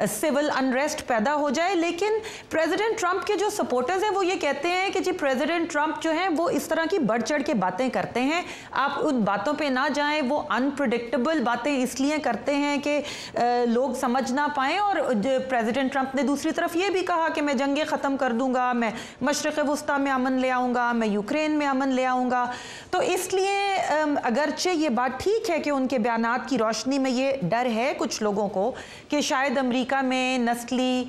सिविल अनरेस्ट पैदा हो जाए। लेकिन प्रेसिडेंट ट्रंप के जो सपोर्टर्स हैं वो ये कहते हैं कि जी प्रेसिडेंट ट्रंप जो है वो इस तरह की बढ़ चढ़ के बातें करते हैं, आप उन बातों पे ना जाएं। वो अनप्रेडिक्टेबल बातें इसलिए करते हैं कि लोग समझ ना पाएं और प्रेसिडेंट ट्रंप ने दूसरी तरफ ये भी कहा कि मैं जंगें ख़त्म कर दूंगा, मैं मशरक़ वस्ता में अमन ले आऊँगा, मैं यूक्रेन में अमन ले आऊँगा। तो इसलिए अगरचे ये बात ठीक है कि उनके बयानात की रोशनी में ये डर है कुछ लोगों को कि शायद अमेरिका में नस्ली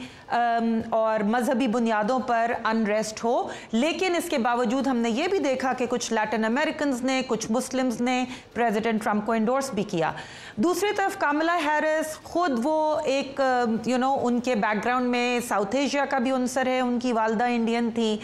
और मजहबी बुनियादों पर अनरेस्ट हो, लेकिन इसके बावजूद हमने ये भी देखा कि कुछ लैटिन अमेरिकन्स ने, कुछ मुस्लिम्स ने प्रेसिडेंट ट्रंप को एंडोर्स भी किया। दूसरी तरफ कमला हैरिस खुद वो एक उनके बैकग्राउंड में साउथ एशिया का भी उनसर है, उनकी वालदा इंडियन थी,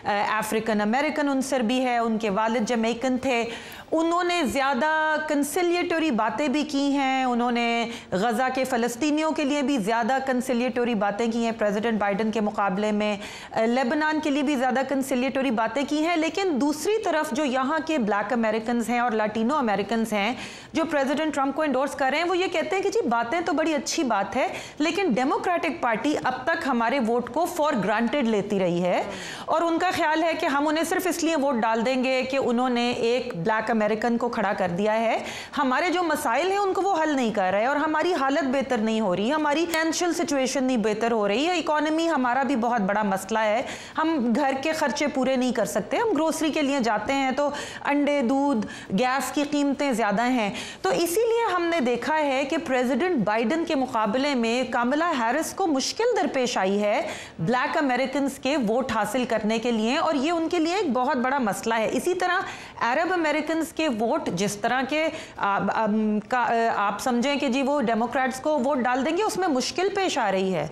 अफ्रीकन अमेरिकन उनसर भी है, उनके वालिद जमैकन थे। उन्होंने ज़्यादा कंसिलिएटरी बातें भी की हैं, उन्होंने गज़ा के फ़लस्तीनियों के लिए भी ज़्यादा कंसिलिएटरी बातें की हैं प्रेसिडेंट बाइडन के मुकाबले में, लेबनान के लिए भी ज़्यादा कंसिलिएटरी बातें की हैं। लेकिन दूसरी तरफ जो यहाँ के ब्लैक अमेरिकन हैं और लाटिनो अमेरिकन हैं जो प्रेसिडेंट ट्रंप को एंडोर्स कर रहे हैं, वो ये कहते हैं कि जी बातें तो बड़ी अच्छी बात है, लेकिन डेमोक्रेटिक पार्टी अब तक हमारे वोट को फॉर ग्रांटेड लेती रही है और उनका ख्याल है कि हम उन्हें सिर्फ इसलिए वोट डाल देंगे कि उन्होंने एक ब्लैक अमेरिकन को खड़ा कर दिया है, हमारे जो मसाइल हैं उनको वो हल नहीं कर रहे और हमारी हालत बेहतर नहीं हो रही, हमारी फाइनेंशियल सिचुएशन नहीं बेहतर हो रही है, इकोनॉमी हमारा भी बहुत बड़ा मसला है, हम घर के खर्चे पूरे नहीं कर सकते, हम ग्रोसरी के लिए जाते हैं तो अंडे, दूध, गैस की कीमतें ज़्यादा हैं। तो इसीलिए हमने देखा है कि प्रेसिडेंट बाइडन के मुकाबले में कमला हैरिस को मुश्किल दरपेश आई है ब्लैक अमेरिकन के वोट हासिल करने के लिए और ये उनके लिए एक बहुत बड़ा मसला है। इसी तरह अरब अमेरिकन के वोट जिस तरह के आप समझें कि जी वो डेमोक्रेट्स को वोट डाल देंगे, उसमें मुश्किल पेश आ रही है,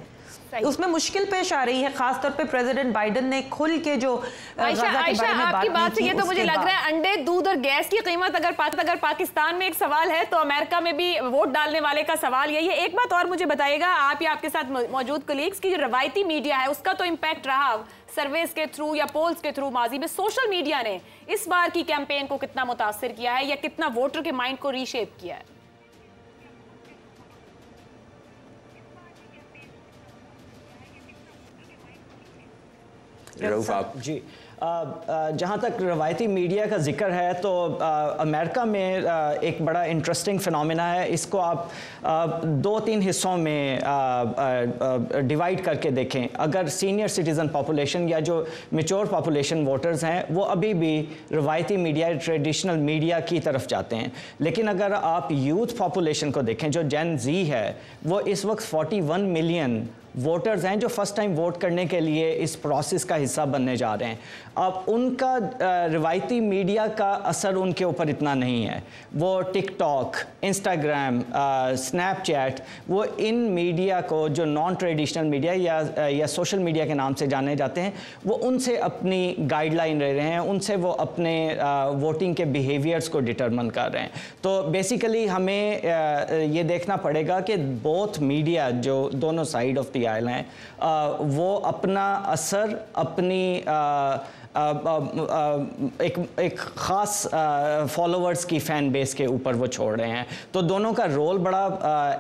उसमें मुश्किल पेश आ रही है, खासतौर पे प्रेसिडेंट बाइडन ने खुल के जो आयशा आपकी बात से ये तो मुझे लग रहा है अंडे, दूध और गैस की कीमत अगर पाकिस्तान में एक सवाल है तो अमेरिका में भी वोट डालने वाले का सवाल यही है। एक बात और मुझे बताइएगा, आप या आपके साथ मौजूद कलीग्स की जो रवायती मीडिया है उसका तो इम्पैक्ट रहा सर्वेस के थ्रू या पोल्स के थ्रू, माजी में सोशल मीडिया ने इस बार की कैंपेन को कितना मुतासिर किया है या कितना वोटर के माइंड को रीशेप किया है? जी, जहाँ तक रवायती मीडिया का जिक्र है तो अमेरिका में एक बड़ा इंटरेस्टिंग फिनोमेना है। इसको आप 2-3 हिस्सों में डिवाइड करके देखें। अगर सीनियर सिटीज़न पॉपुलेशन या जो मैच्योर पॉपुलेशन वोटर्स हैं वो अभी भी रवायती मीडिया, ट्रेडिशनल मीडिया की तरफ जाते हैं, लेकिन अगर आप यूथ पॉपुलेशन को देखें जो जेन जी है, वो इस वक्त 41 मिलियन वोटर्स हैं जो फर्स्ट टाइम वोट करने के लिए इस प्रोसेस का हिस्सा बनने जा रहे हैं। अब उनका रिवायती मीडिया का असर उनके ऊपर इतना नहीं है। वो टिकटॉक, इंस्टाग्राम, स्नैपचैट, वो इन मीडिया को जो नॉन ट्रेडिशनल मीडिया या सोशल मीडिया के नाम से जाने जाते हैं, वो उनसे अपनी गाइडलाइन ले रहे हैं, उनसे वो अपने वोटिंग के बिहेवियर्स को डिटरमिन कर रहे हैं। तो बेसिकली हमें ये देखना पड़ेगा कि बोथ मीडिया जो दोनों साइड ऑफ द आयल हैं, वो अपना असर अपनी एक ख़ास फॉलोअर्स की फ़ैन बेस के ऊपर वो छोड़ रहे हैं। तो दोनों का रोल बड़ा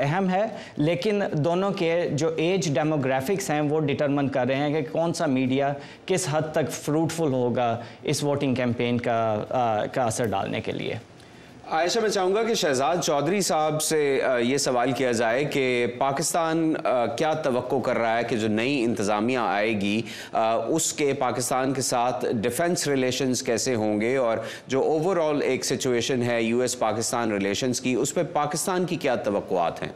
अहम है, लेकिन दोनों के जो एज डेमोग्राफिक्स हैं वो डिटरमिन कर रहे हैं कि कौन सा मीडिया किस हद तक फ्रूटफुल होगा इस वोटिंग कैंपेन का असर डालने के लिए। आयशा, मैं चाहूँगा कि शहजाद चौधरी साहब से ये सवाल किया जाए कि पाकिस्तान क्या तवक्को कर रहा है कि जो नई इंतज़ामिया आएगी उसके पाकिस्तान के साथ डिफेंस रिलेशंस कैसे होंगे और जो ओवरऑल एक सिचुएशन है यूएस पाकिस्तान रिलेशंस की, उस पर पाकिस्तान की क्या तवक्कुआत हैं?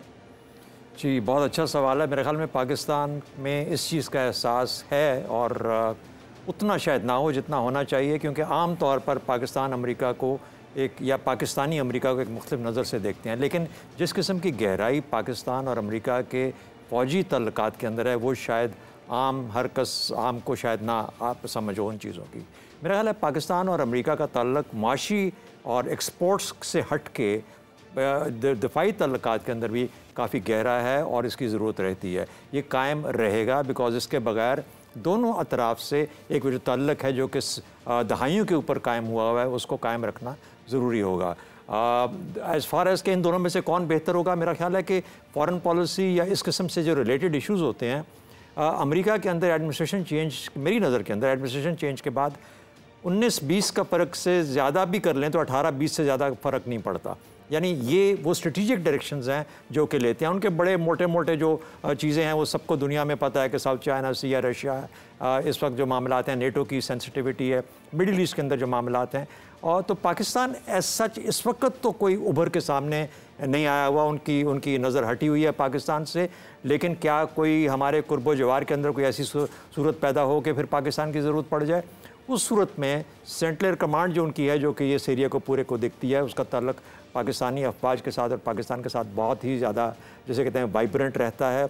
जी, बहुत अच्छा सवाल है। मेरे ख्याल में पाकिस्तान में इस चीज़ का एहसास है और उतना शायद ना हो जितना होना चाहिए, क्योंकि आम तौर पर पाकिस्तान अमेरिका को एक या पाकिस्तानी अमेरिका को एक मुख्तलिफ नज़र से देखते हैं, लेकिन जिस किस्म की गहराई पाकिस्तान और अमेरिका के फ़ौजी तल्लुकात के अंदर है वो शायद आम को शायद ना आप समझो उन चीज़ों की। मेरा ख्याल है पाकिस्तान और अमेरिका का ताल्लुक माशी और एक्सपोर्ट्स से हट के दिफाई तल्लुकात के अंदर भी काफ़ी गहरा है और इसकी ज़रूरत रहती है। ये कायम रहेगा बिकॉज इसके बगैर दोनों अतराफ़ से एक जो ताल्लुक है जो कि दहाइयों के ऊपर कायम हुआ है उसको कायम रखना ज़रूरी होगा। एज़ फार एज़ के इन दोनों में से कौन बेहतर होगा, मेरा ख्याल है कि फ़ॉरेन पॉलिसी या इस किस्म से जो रिलेटेड इश्यूज़ होते हैं, अमेरिका के अंदर एडमिनिस्ट्रेशन चेंज, मेरी नज़र के अंदर एडमिनिस्ट्रेशन चेंज के बाद 19-20 का फ़र्क से ज़्यादा भी कर लें तो 18-20 से ज़्यादा फ़र्क नहीं पड़ता। यानी ये वो स्ट्रेटिजिक डायरेक्शंस हैं जो कि लेते हैं। उनके बड़े मोटे मोटे जो चीज़ें हैं वो सबको दुनिया में पता है कि साउथ चाइना सी या रशिया है, इस वक्त जो मामलात हैं, नेटो की सेंसिटिविटी है, मिडिल ईस्ट के अंदर जो मामलात हैं। और तो पाकिस्तान एज सच इस वक्त तो कोई उभर के सामने नहीं आया हुआ, उनकी नज़र हटी हुई है पाकिस्तान से। लेकिन क्या कोई हमारे कुर्बो जवार के अंदर कोई ऐसी सूरत पैदा हो कि फिर पाकिस्तान की ज़रूरत पड़ जाए? उस सूरत में सेंट्रल कमांड जो उनकी है, जो कि ये सीरिया को पूरे को देखती है, उसका ताल्लुक़ पाकिस्तानी अफवाज के साथ और पाकिस्तान के साथ बहुत ही ज़्यादा, जैसे कहते हैं, वाइब्रेंट रहता है,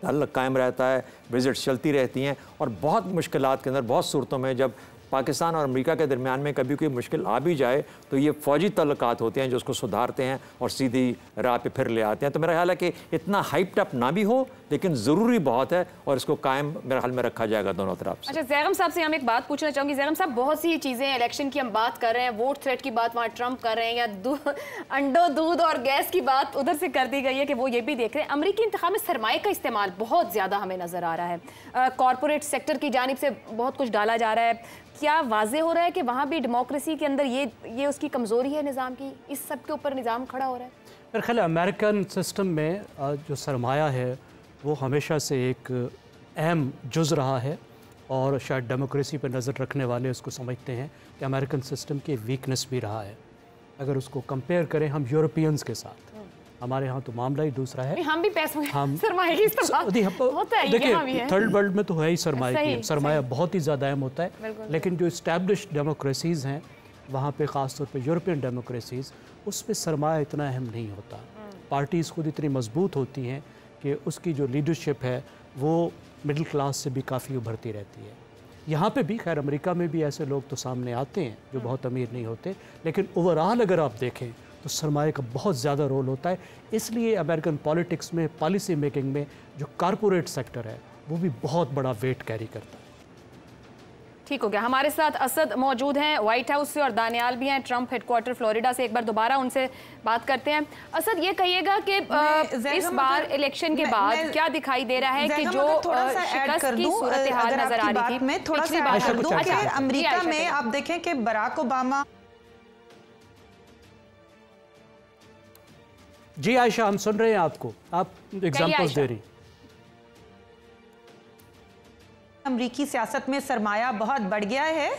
ताल्लुक़ कायम रहता है, विजिट्स चलती रहती हैं। और बहुत मुश्किलात के अंदर, बहुत सूरतों में जब पाकिस्तान और अमेरिका के दरमियान में कभी कोई मुश्किल आ भी जाए तो ये फ़ौजी तल्लुकात होते हैं जो उसको सुधारते हैं और सीधी राह पे फिर ले आते हैं। तो मेरा ख्याल है कि इतना हाइप्ड अप ना भी हो, लेकिन ज़रूरी बहुत है और इसको कायम मेरे ख्याल में रखा जाएगा दोनों तरफ से। अच्छा, जैगम साहब से हम एक बात पूछना चाहूँगी। जैगम साहब, बहुत सी चीज़ें इलेक्शन की हम बात कर रहे हैं, वोट थ्रेट की बात वहाँ ट्रंप कर रहे हैं, या अंडो दूध और गैस की बात उधर से कर दी गई है कि वो ये भी देख रहे हैं। अमरीकी इंतखाब में सरमाए का इस्तेमाल बहुत ज़्यादा हमें नज़र आ रहा है, कॉरपोरेट सेक्टर की जानिब से बहुत कुछ डाला जा रहा है। क्या वाजे हो रहा है कि वहाँ भी डेमोक्रेसी के अंदर ये उसकी कमज़ोरी है निज़ाम की, इस सब के ऊपर निज़ाम खड़ा हो रहा है? मेरे ख्याल अमेरिकन सिस्टम में जो सरमाया है वो हमेशा से एक अहम जुज़ रहा है, और शायद डेमोक्रेसी पर नज़र रखने वाले उसको समझते हैं कि अमेरिकन सिस्टम की वीकनेस भी रहा है। अगर उसको कंपेयर करें हम यूरोपियंस के साथ, हमारे यहाँ तो मामला ही दूसरा है। हम भी पैसों हम सरमाए की देखिए, थर्ड वर्ल्ड में तो है ही सरमाया बहुत ही ज़्यादा अहम होता है। लेकिन जो इस्टेब्लिश्ड डेमोक्रेसीज़ हैं वहाँ पे ख़ास तौर पे यूरोपियन डेमोक्रेसीज़, उस पर सरमाया इतना अहम नहीं होता। पार्टीज़ खुद इतनी मजबूत होती हैं कि उसकी जो लीडरशिप है वो मिडिल क्लास से भी काफ़ी उभरती रहती है। यहाँ पे भी, खैर अमेरिका में भी ऐसे लोग तो सामने आते हैं जो बहुत अमीर नहीं होते, लेकिन ओवरऑल अगर आप देखें तो सरमाए का बहुत ज़्यादा रोल होता है। इसलिए अमेरिकन पॉलिटिक्स में, पॉलिसी मेकिंग में जो कॉरपोरेट सेक्टर है वो भी बहुत बड़ा वेट कैरी करता है। ठीक हो गया। हमारे साथ असद मौजूद हैं व्हाइट हाउस से, और दानियाल भी हैं ट्रंप हेडक्वार्टर फ्लोरिडा से। एक बार दोबारा उनसे बात करते हैं। असद, ये कहिएगा कि इस बार इलेक्शन के बाद क्या दिखाई दे रहा है कि जो शिकस्त की सूरत हाल नजर आ रही थी, थोड़ा सा ऐड कर दूं कि अमेरिका में आप देखें कि बराक ओबामा। जी आयशा, हम सुन रहे हैं आपको, आप एग्जांपल्स दे रही। अमरीकी सियासत में सरमाया बहुत बढ़ गया है,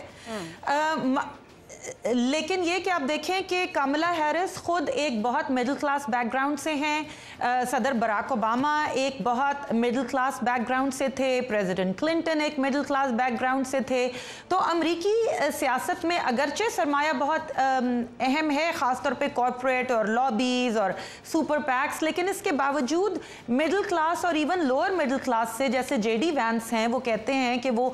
लेकिन ये कि आप देखें कि कमला हैरिस खुद एक बहुत मिडिल क्लास बैकग्राउंड से हैं, सदर बराक ओबामा एक बहुत मिडिल क्लास बैकग्राउंड से थे, प्रेसिडेंट क्लिंटन एक मिडिल क्लास बैकग्राउंड से थे। तो अमरीकी सियासत में अगरचे सरमाया बहुत अहम है, ख़ासतौर पे कॉरपोरेट और लॉबीज़ और सुपर पैक्स, लेकिन इसके बावजूद मिडिल क्लास और इवन लोअर मिडिल क्लास से, जैसे जेडी वैंस हैं, वो कहते हैं कि वो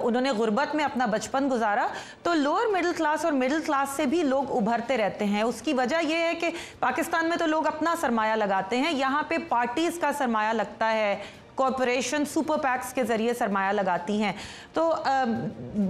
उन्होंने गुर्बत में अपना बचपन गुजारा, तो लोअर मिडिल क्लास और मिडिल क्लास से भी लोग उभरते रहते हैं। उसकी वजह यह है कि पाकिस्तान में तो लोग अपना सरमाया लगाते हैं, यहाँ पे पार्टीज का सरमाया लगता है, कॉरपोरेशन सुपर पैक्स के जरिए सरमाया लगाती हैं। तो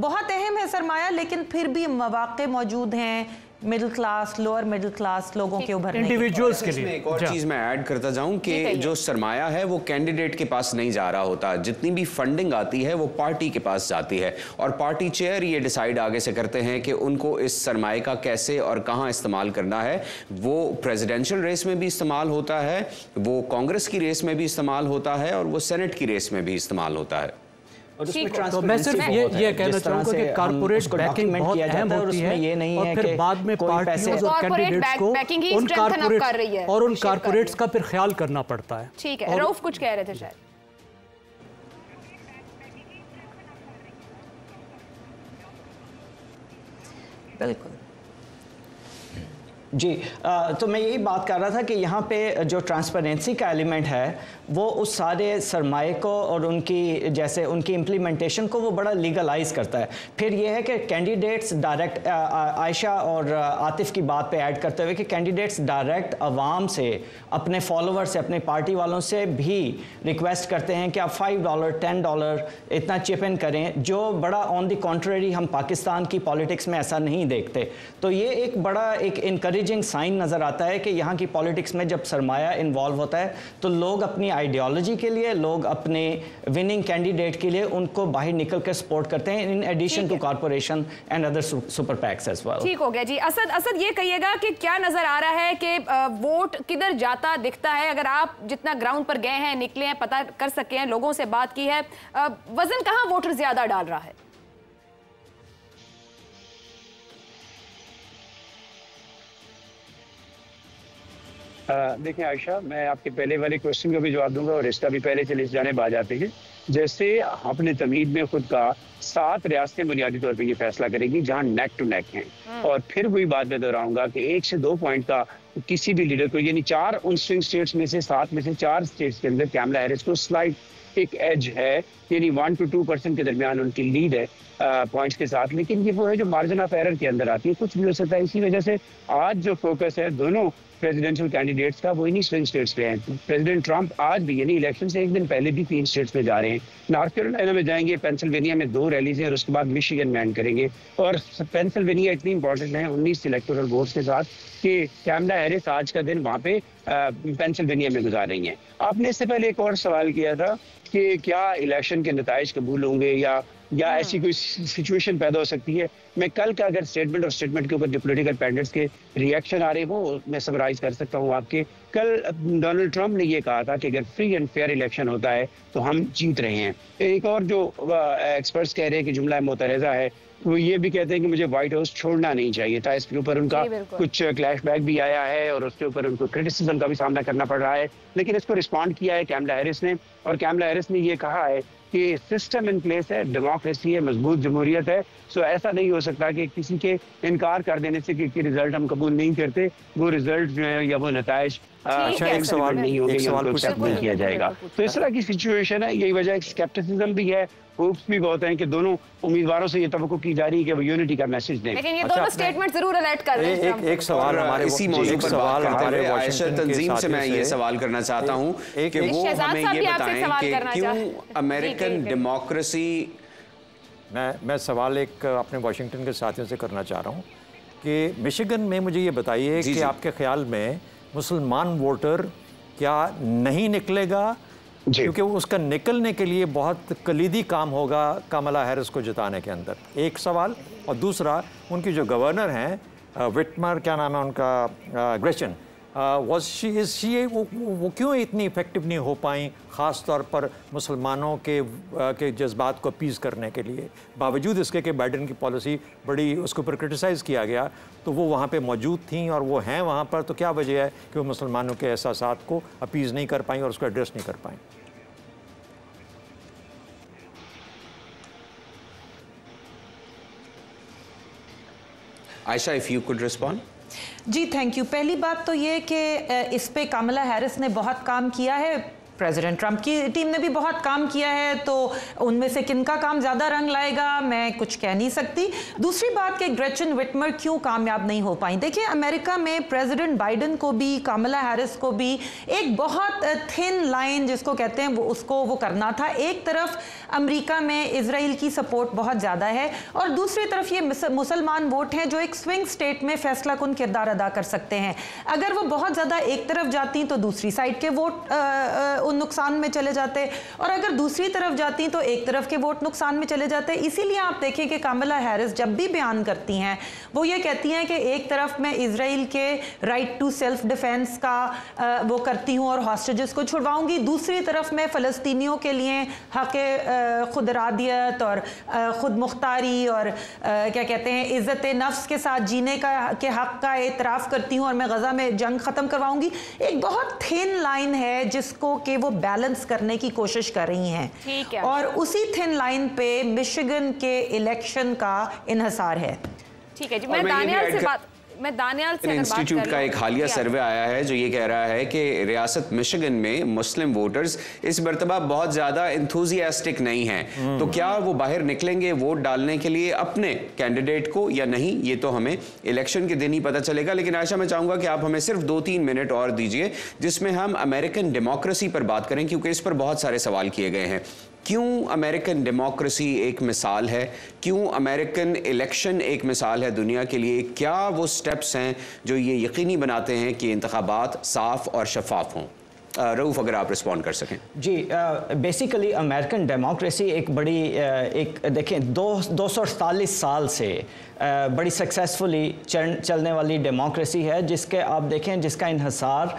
बहुत अहम है सरमाया, लेकिन फिर भी मौके मौजूद हैं middle class, lower middle class लोगों के उभरने, इंडिविजुअल्स के लिए। एक और चीज मैं ऐड करता जाऊं कि जो सरमाया है वो कैंडिडेट के पास नहीं जा रहा होता, जितनी भी फंडिंग आती है वो पार्टी के पास जाती है, और पार्टी चेयर ये डिसाइड आगे से करते हैं कि उनको इस सरमाए का कैसे और कहां इस्तेमाल करना है। वो प्रेसिडेंशियल रेस में भी इस्तेमाल होता है, वो कांग्रेस की रेस में भी इस्तेमाल होता है, और वो सेनेट की रेस में भी इस्तेमाल होता है। तो मैं सिर्फ ये कहना चाहूँगा कि कॉर्पोरेट बैकिंग बहुत अहम होती है, ये नहीं है कि बाद में पार्टियों और कैंडिडेट्स को उन कॉर्पोरेट्स का फिर ख्याल करना पड़ता है। ठीक है, रऊफ कुछ कह रहे थे शायद। बिल्कुल जी, तो मैं यही बात कर रहा था कि यहाँ पे जो ट्रांसपेरेंसी का एलिमेंट है वो उस सारे सरमाए को और उनकी जैसे उनकी इम्प्लीमेंटेशन को वो बड़ा लीगलाइज करता है। फिर ये है कि कैंडिडेट्स डायरेक्ट, आयशा और आतिफ की बात पे ऐड करते हुए कि कैंडिडेट्स डायरेक्ट अवाम से, अपने फॉलोअर से, अपने पार्टी वालों से भी रिक्वेस्ट करते हैं कि आप $5, $10 इतना चिप इन करें, जो बड़ा ऑन द कॉन्ट्ररी हम पाकिस्तान की पॉलिटिक्स में ऐसा नहीं देखते। तो ये एक बड़ा एक इनकरेज डिस्करेजिंग साइन नज़र आता है कि यहाँ की पॉलिटिक्स में जब सरमाया इन्वॉल्व होता है तो लोग अपनी आइडियोलॉजी के लिए, लोग अपने विनिंग कैंडिडेट के लिए उनको बाहर निकल कर सपोर्ट करते हैं, in addition to corporation and other super PACs as well. ठीक हो गया जी। असद ये कहिएगा कि क्या नजर आ रहा है कि वोट किधर जाता दिखता है? अगर आप जितना ग्राउंड पर गए हैं, निकले हैं, पता कर सके हैं, लोगों से बात की है, वजन कहां वोटर ज्यादा डाल रहा है? देखिए आयशा, मैं आपके पहले वाले क्वेश्चन का भी जवाब दूंगा और इसका भी पहले चले इस जाने आ जाते हैं। जैसे अपने तमीद में खुद का 7 रियासतें बुनियादी तौर पे ये फैसला करेगी जहां नेक टू नेक हैं, और फिर वही बात मैं दोहराऊंगा कि 1 से 2 पॉइंट का किसी भी लीडर को, यानी 4 उन स्विंग स्टेट्स में से 7 में से 4 स्टेट्स के अंदर कैमला हैरिस को स्लाइट एक एज है, यानी 1 to 2% के दरमियान उनकी लीड है पॉइंट्स के साथ। लेकिन ये वो है जो मार्जिन ऑफ एरर के अंदर आती है, कुछ भी हो सकता है। इसी वजह से आज जो फोकस है दोनों प्रेसिडेंशियल कैंडिडेट्स का वो इन्हीं स्विंग स्टेट्स पे हैं। प्रेसिडेंट ट्रंप आज भी, यानी इलेक्शन से एक दिन पहले भी 3 स्टेट्स में जा रहे हैं। नॉर्थ कैरोलिना में जाएंगे, पेंसिल्वेनिया में 2 रैलीज हैं और उसके बाद मिशिगन में एंड करेंगे। और पेंसिल्वेनिया इतनी इंपॉर्टेंट है 19 इलेक्टोरल वोट्स के साथ कि कैमला हैरिस आज का दिन वहाँ पे पेंसिल्वेनिया में गुजार रही हैं। आपने इससे पहले एक और सवाल किया था कि क्या इलेक्शन के नताइज कबूल होंगे या ऐसी कोई सिचुएशन पैदा हो सकती है। मैं कल का अगर स्टेटमेंट और स्टेटमेंट के ऊपर जो पॉलिटिकल पैंडेट्स के रिएक्शन आ रहे हो मैं समराइज कर सकता हूँ आपके। कल डोनाल्ड ट्रंप ने ये कहा था कि अगर फ्री एंड फेयर इलेक्शन होता है तो हम जीत रहे हैं। एक और जो एक्सपर्ट्स कह रहे हैं कि जुमला मुतरज़ा है, वो ये भी कहते हैं कि मुझे व्हाइट हाउस छोड़ना नहीं चाहिए था। इसके ऊपर उनका कुछ क्लैशबैक भी आया है और उसके ऊपर उनको क्रिटिसिज्म का भी सामना करना पड़ रहा है, लेकिन इसको रिस्पॉन्ड किया है कैमला हैरिस ने। और कैमला हैरिस ने ये कहा है कि सिस्टम इन प्लेस है, डेमोक्रेसी है, मजबूत जमहूरियत है, सो ऐसा नहीं हो सकता कि किसी के इनकार कर देने से कि रिजल्ट हम कबूल नहीं करते, वो रिजल्ट जो है या वो नताइज एक सवाल नहीं होंगे, नहीं किया जाएगा। तो इस तरह की सिचुएशन है। यही वजह स्केप्टिसिज्म भी है, होप्स भी बहुत हैं कि दोनों उम्मीदवारों से ये तवक्को की जा रही है कि वो यूनिटी का मैसेज दें। लेकिन ये दोनों स्टेटमेंट जरूर अलर्ट कर रहे हैं। एक सवाल हमारे इसी मौजू पर बात करते हुए आयशा तंजीम से मैं ये सवाल करना चाहता हूँ कि वो हमें ये बताएं कि क्यों अमेरिकन डेमोक्रेसी। मैं सवाल एक अपने वाशिंगटन के साथियों से करना चाह रहा हूँ कि मिशिगन में मुझे ये बताइए कि आपके ख्याल में मुसलमान वोटर क्या नहीं निकलेगा, क्योंकि उसका निकलने के लिए बहुत कलीदी काम होगा कमला हैरिस को जिताने के अंदर। एक सवाल। और दूसरा, उनकी जो गवर्नर हैं विटमर, क्या नाम है उनका, ग्रेचन, वो क्यों इतनी इफेक्टिव नहीं हो पाई, ख़ास तौर पर मुसलमानों के जज्बात को अपीज़ करने के लिए, बावजूद इसके कि बाइडेन की पॉलिसी बड़ी उसके ऊपर क्रिटिसाइज़ किया गया, तो वो वहाँ पे मौजूद थी और वो हैं वहाँ पर, तो क्या वजह है कि वो मुसलमानों के एहसासात को अपीज़ नहीं कर पाई और उसको एड्रेस नहीं कर पाई? Ayesha, if you could respond. जी थैंक यू। पहली बात तो ये कि इस पे कमला हैरिस ने बहुत काम किया है, प्रेसिडेंट ट्रंप की टीम ने भी बहुत काम किया है, तो उनमें से किनका काम ज़्यादा रंग लाएगा मैं कुछ कह नहीं सकती। दूसरी बात कि ग्रेचन विटमर क्यों कामयाब नहीं हो पाई। देखिए, अमेरिका में प्रेसिडेंट बाइडेन को भी कमला हैरिस को भी एक बहुत थिन लाइन जिसको कहते हैं वो करना था। एक तरफ अमेरिका में इजराइल की सपोर्ट बहुत ज़्यादा है और दूसरी तरफ ये मुसलमान वोट हैं जो एक स्विंग स्टेट में फैसला कुन किरदार अदा कर सकते हैं। अगर वो बहुत ज़्यादा एक तरफ जाती तो दूसरी साइड के वोट नुकसान में चले जाते, और अगर दूसरी तरफ जाती तो एक तरफ के वोट नुकसान में चले जाते। इसीलिए आप देखें कि कमला हैरिस जब भी बयान करती हैं वो ये कहती हैं कि एक तरफ मैं इजराइल के राइट टू सेल्फ डिफेंस का वो करती हूँ और हॉस्टेजेस को छुड़वाऊंगी, दूसरी तरफ मैं फ़लस्तीनियों के लिए हक़ खुद इरादियत और ख़ुद मुख्तारी और क्या कहते हैं इज़्ज़त नफ्स के साथ जीने के हक़ का एतराफ़ करती हूँ और मैं गज़ा में जंग ख़त्म करवाऊंगी। एक बहुत थिन लाइन है जिसको कि वो बैलेंस करने की कोशिश कर रही हैं, और उसी थिन लाइन पे मिशिगन के इलेक्शन का इन्हिसार है। ठीक है जी, मैं दानियाल से इंस्टीट्यूट का एक हालिया सर्वे आया है जो ये कह रहा है कि रियासत मिशिगन में मुस्लिम वोटर्स इस मरतबा बहुत ज्यादा इंथुजियास्टिक नहीं हैं, तो क्या वो बाहर निकलेंगे वोट डालने के लिए अपने कैंडिडेट को या नहीं, ये तो हमें इलेक्शन के दिन ही पता चलेगा। लेकिन आयशा, मैं चाहूंगा कि आप हमें सिर्फ 2-3 मिनट और दीजिए जिसमें हम अमेरिकन डेमोक्रेसी पर बात करें, क्योंकि इस पर बहुत सारे सवाल किए गए हैं। क्यों अमेरिकन डेमोक्रेसी एक मिसाल है, क्यों अमेरिकन इलेक्शन एक मिसाल है दुनिया के लिए? क्या वो स्टेप्स हैं जो ये यकीनी बनाते हैं कि इंतखाबात साफ और शफाफ हों? रऊफ, अगर आप रिस्पॉन्ड कर सकें। जी, बेसिकली अमेरिकन डेमोक्रेसी एक बड़ी एक देखें 248 साल से बड़ी सक्सेसफुली चलने वाली डेमोक्रेसी है, जिसके आप देखें जिसका इन्हसार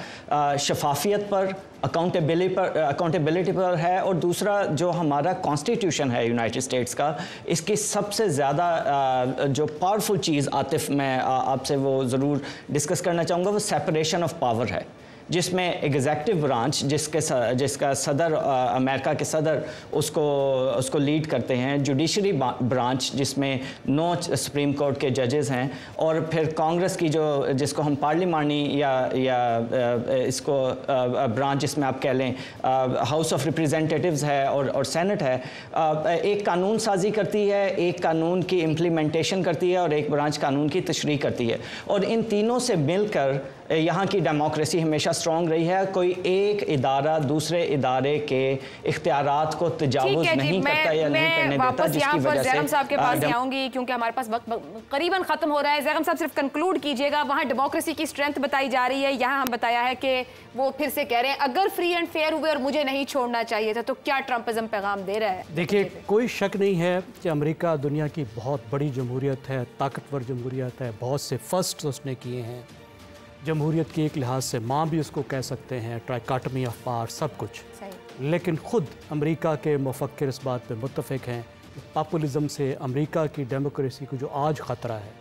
शफाफियत पर, अकाउंटेबिलिटी पर है। और दूसरा जो हमारा कॉन्स्टिट्यूशन है यूनाइटेड स्टेट्स का, इसकी सबसे ज़्यादा जो पावरफुल चीज़ आतिफ मैं आपसे वो ज़रूर डिस्कस करना चाहूँगा, वो सेपरेशन ऑफ पावर है, जिसमें एग्जेक्टिव ब्रांच जिसका सदर अमेरिका के सदर उसको लीड करते हैं, जुडिशरी ब्रांच जिसमें 9 सुप्रीम कोर्ट के जजेस हैं, और फिर कांग्रेस की जिसको हम पार्लिमानी या इसको ब्रांच जिसमें आप कह लें हाउस ऑफ रिप्रेजेंटेटिव्स है और सेनेट है, एक कानून साजी करती है, एक कानून की इम्प्लीमेंटेशन करती है और एक ब्रांच कानून की तशरीह करती है। और इन तीनों से मिलकर यहाँ की डेमोक्रेसी हमेशा स्ट्रॉन्ग रही है। कोई एक इदारा दूसरे इदारे के इख्तियारात को तजावुज़ नहीं करता या नहीं करने देता, जिसकी वजह से ज़ैगम साहब के पास आऊँगी क्योंकि हमारे पास वक्त करीबन ख़त्म हो रहा है। ज़ैगम साहब सिर्फ कंक्लूड कीजिएगा, वहाँ डेमोक्रेसी की स्ट्रेंथ बताई जा रही है, यहाँ हम बताया है कि वो फिर से कह रहे हैं अगर फ्री एंड फेयर हुए और मुझे नहीं छोड़ना चाहिए था, तो क्या ट्रम्पिज्म पैगाम दे रहा है? देखिए, कोई शक नहीं है कि अमेरिका दुनिया की बहुत बड़ी जमहूरियत है, ताकतवर जमहूरियत है, बहुत से फर्स्ट उसने किए हैं। जमहूरियत के एक लिहाज से माँ भी उसको कह सकते हैं, ट्राइकाटमी ऑफ पावर, सब कुछ। लेकिन ख़ुद अमेरिका के मुफक्किर इस बात पे मुत्तफ़िक हैं, पॉपुलिज्म से अमेरिका की डेमोक्रेसी को जो आज ख़तरा है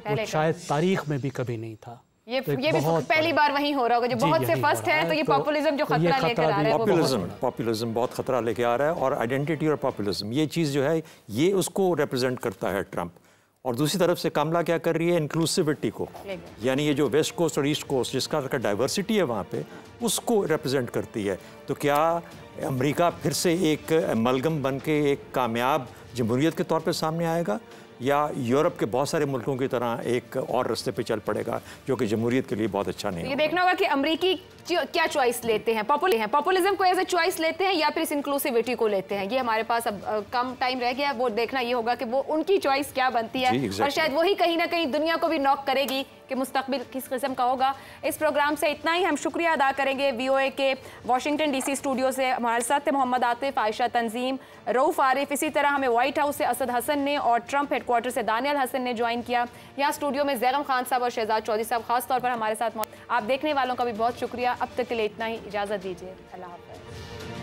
वो शायद तारीख में भी कभी नहीं था। ये भी पहली बार वहीं हो रहा होगा, जो बहुत से फर्स्ट है, तो ये पॉपुलिज्म जो खतरा लेकर आ रहा है, पॉपुलिज्म बहुत खतरा लेके आ रहा है। और आइडेंटिटी और पॉपुलिज्म ये चीज़ जो है ये उसको रिप्रेजेंट करता है ट्रंप। और दूसरी तरफ से कमला क्या कर रही है? इंक्लूसिविटी को, यानी ये जो वेस्ट कोस्ट और ईस्ट कोस्ट जिसका डाइवर्सिटी है वहाँ पे, उसको रिप्रेजेंट करती है। तो क्या अमेरिका फिर से एक अमलगम बन के एक कामयाब जमहूरियत के तौर पे सामने आएगा, या यूरोप के बहुत सारे मुल्कों की तरह एक और रास्ते पे चल पड़ेगा जो कि जमहूरियत के लिए बहुत अच्छा नहीं है? ये देखना होगा कि अमरीकी क्या चॉइस लेते हैं, पॉपुलिज्म को एज ए चॉइस लेते हैं या फिर इस इंक्लूसिविटी को लेते हैं। ये हमारे पास अब कम टाइम रह गया, वो देखना ये होगा कि वो उनकी चॉइस क्या बनती है, और शायद वही कहीं ना कहीं दुनिया को भी नॉक करेगी कि मुस्तकबिल किस किस्म का होगा। इस प्रोग्राम से इतना ही। हम शुक्रिया अदा करेंगे VOA के वाशिंगटन DC स्टूडियो से हमारे साथ थे मोहम्मद आतिफ, आयशा तंजीम, रऊफ आरिफ, इसी तरह हमें व्हाइट हाउस से असद हसन ने और ट्रंप हेडक्वार्टर से दानियल हसन ने ज्वाइन किया। यहाँ स्टूडियो में ज़ैगम खान साहब और शहजाद चौधरी साहब खास तौर पर हमारे साथ। आप देखने वालों का भी बहुत शुक्रिया। अब तक के लिए इतना ही, इजाज़त दीजिए, अल्लाह हाफ़िज़।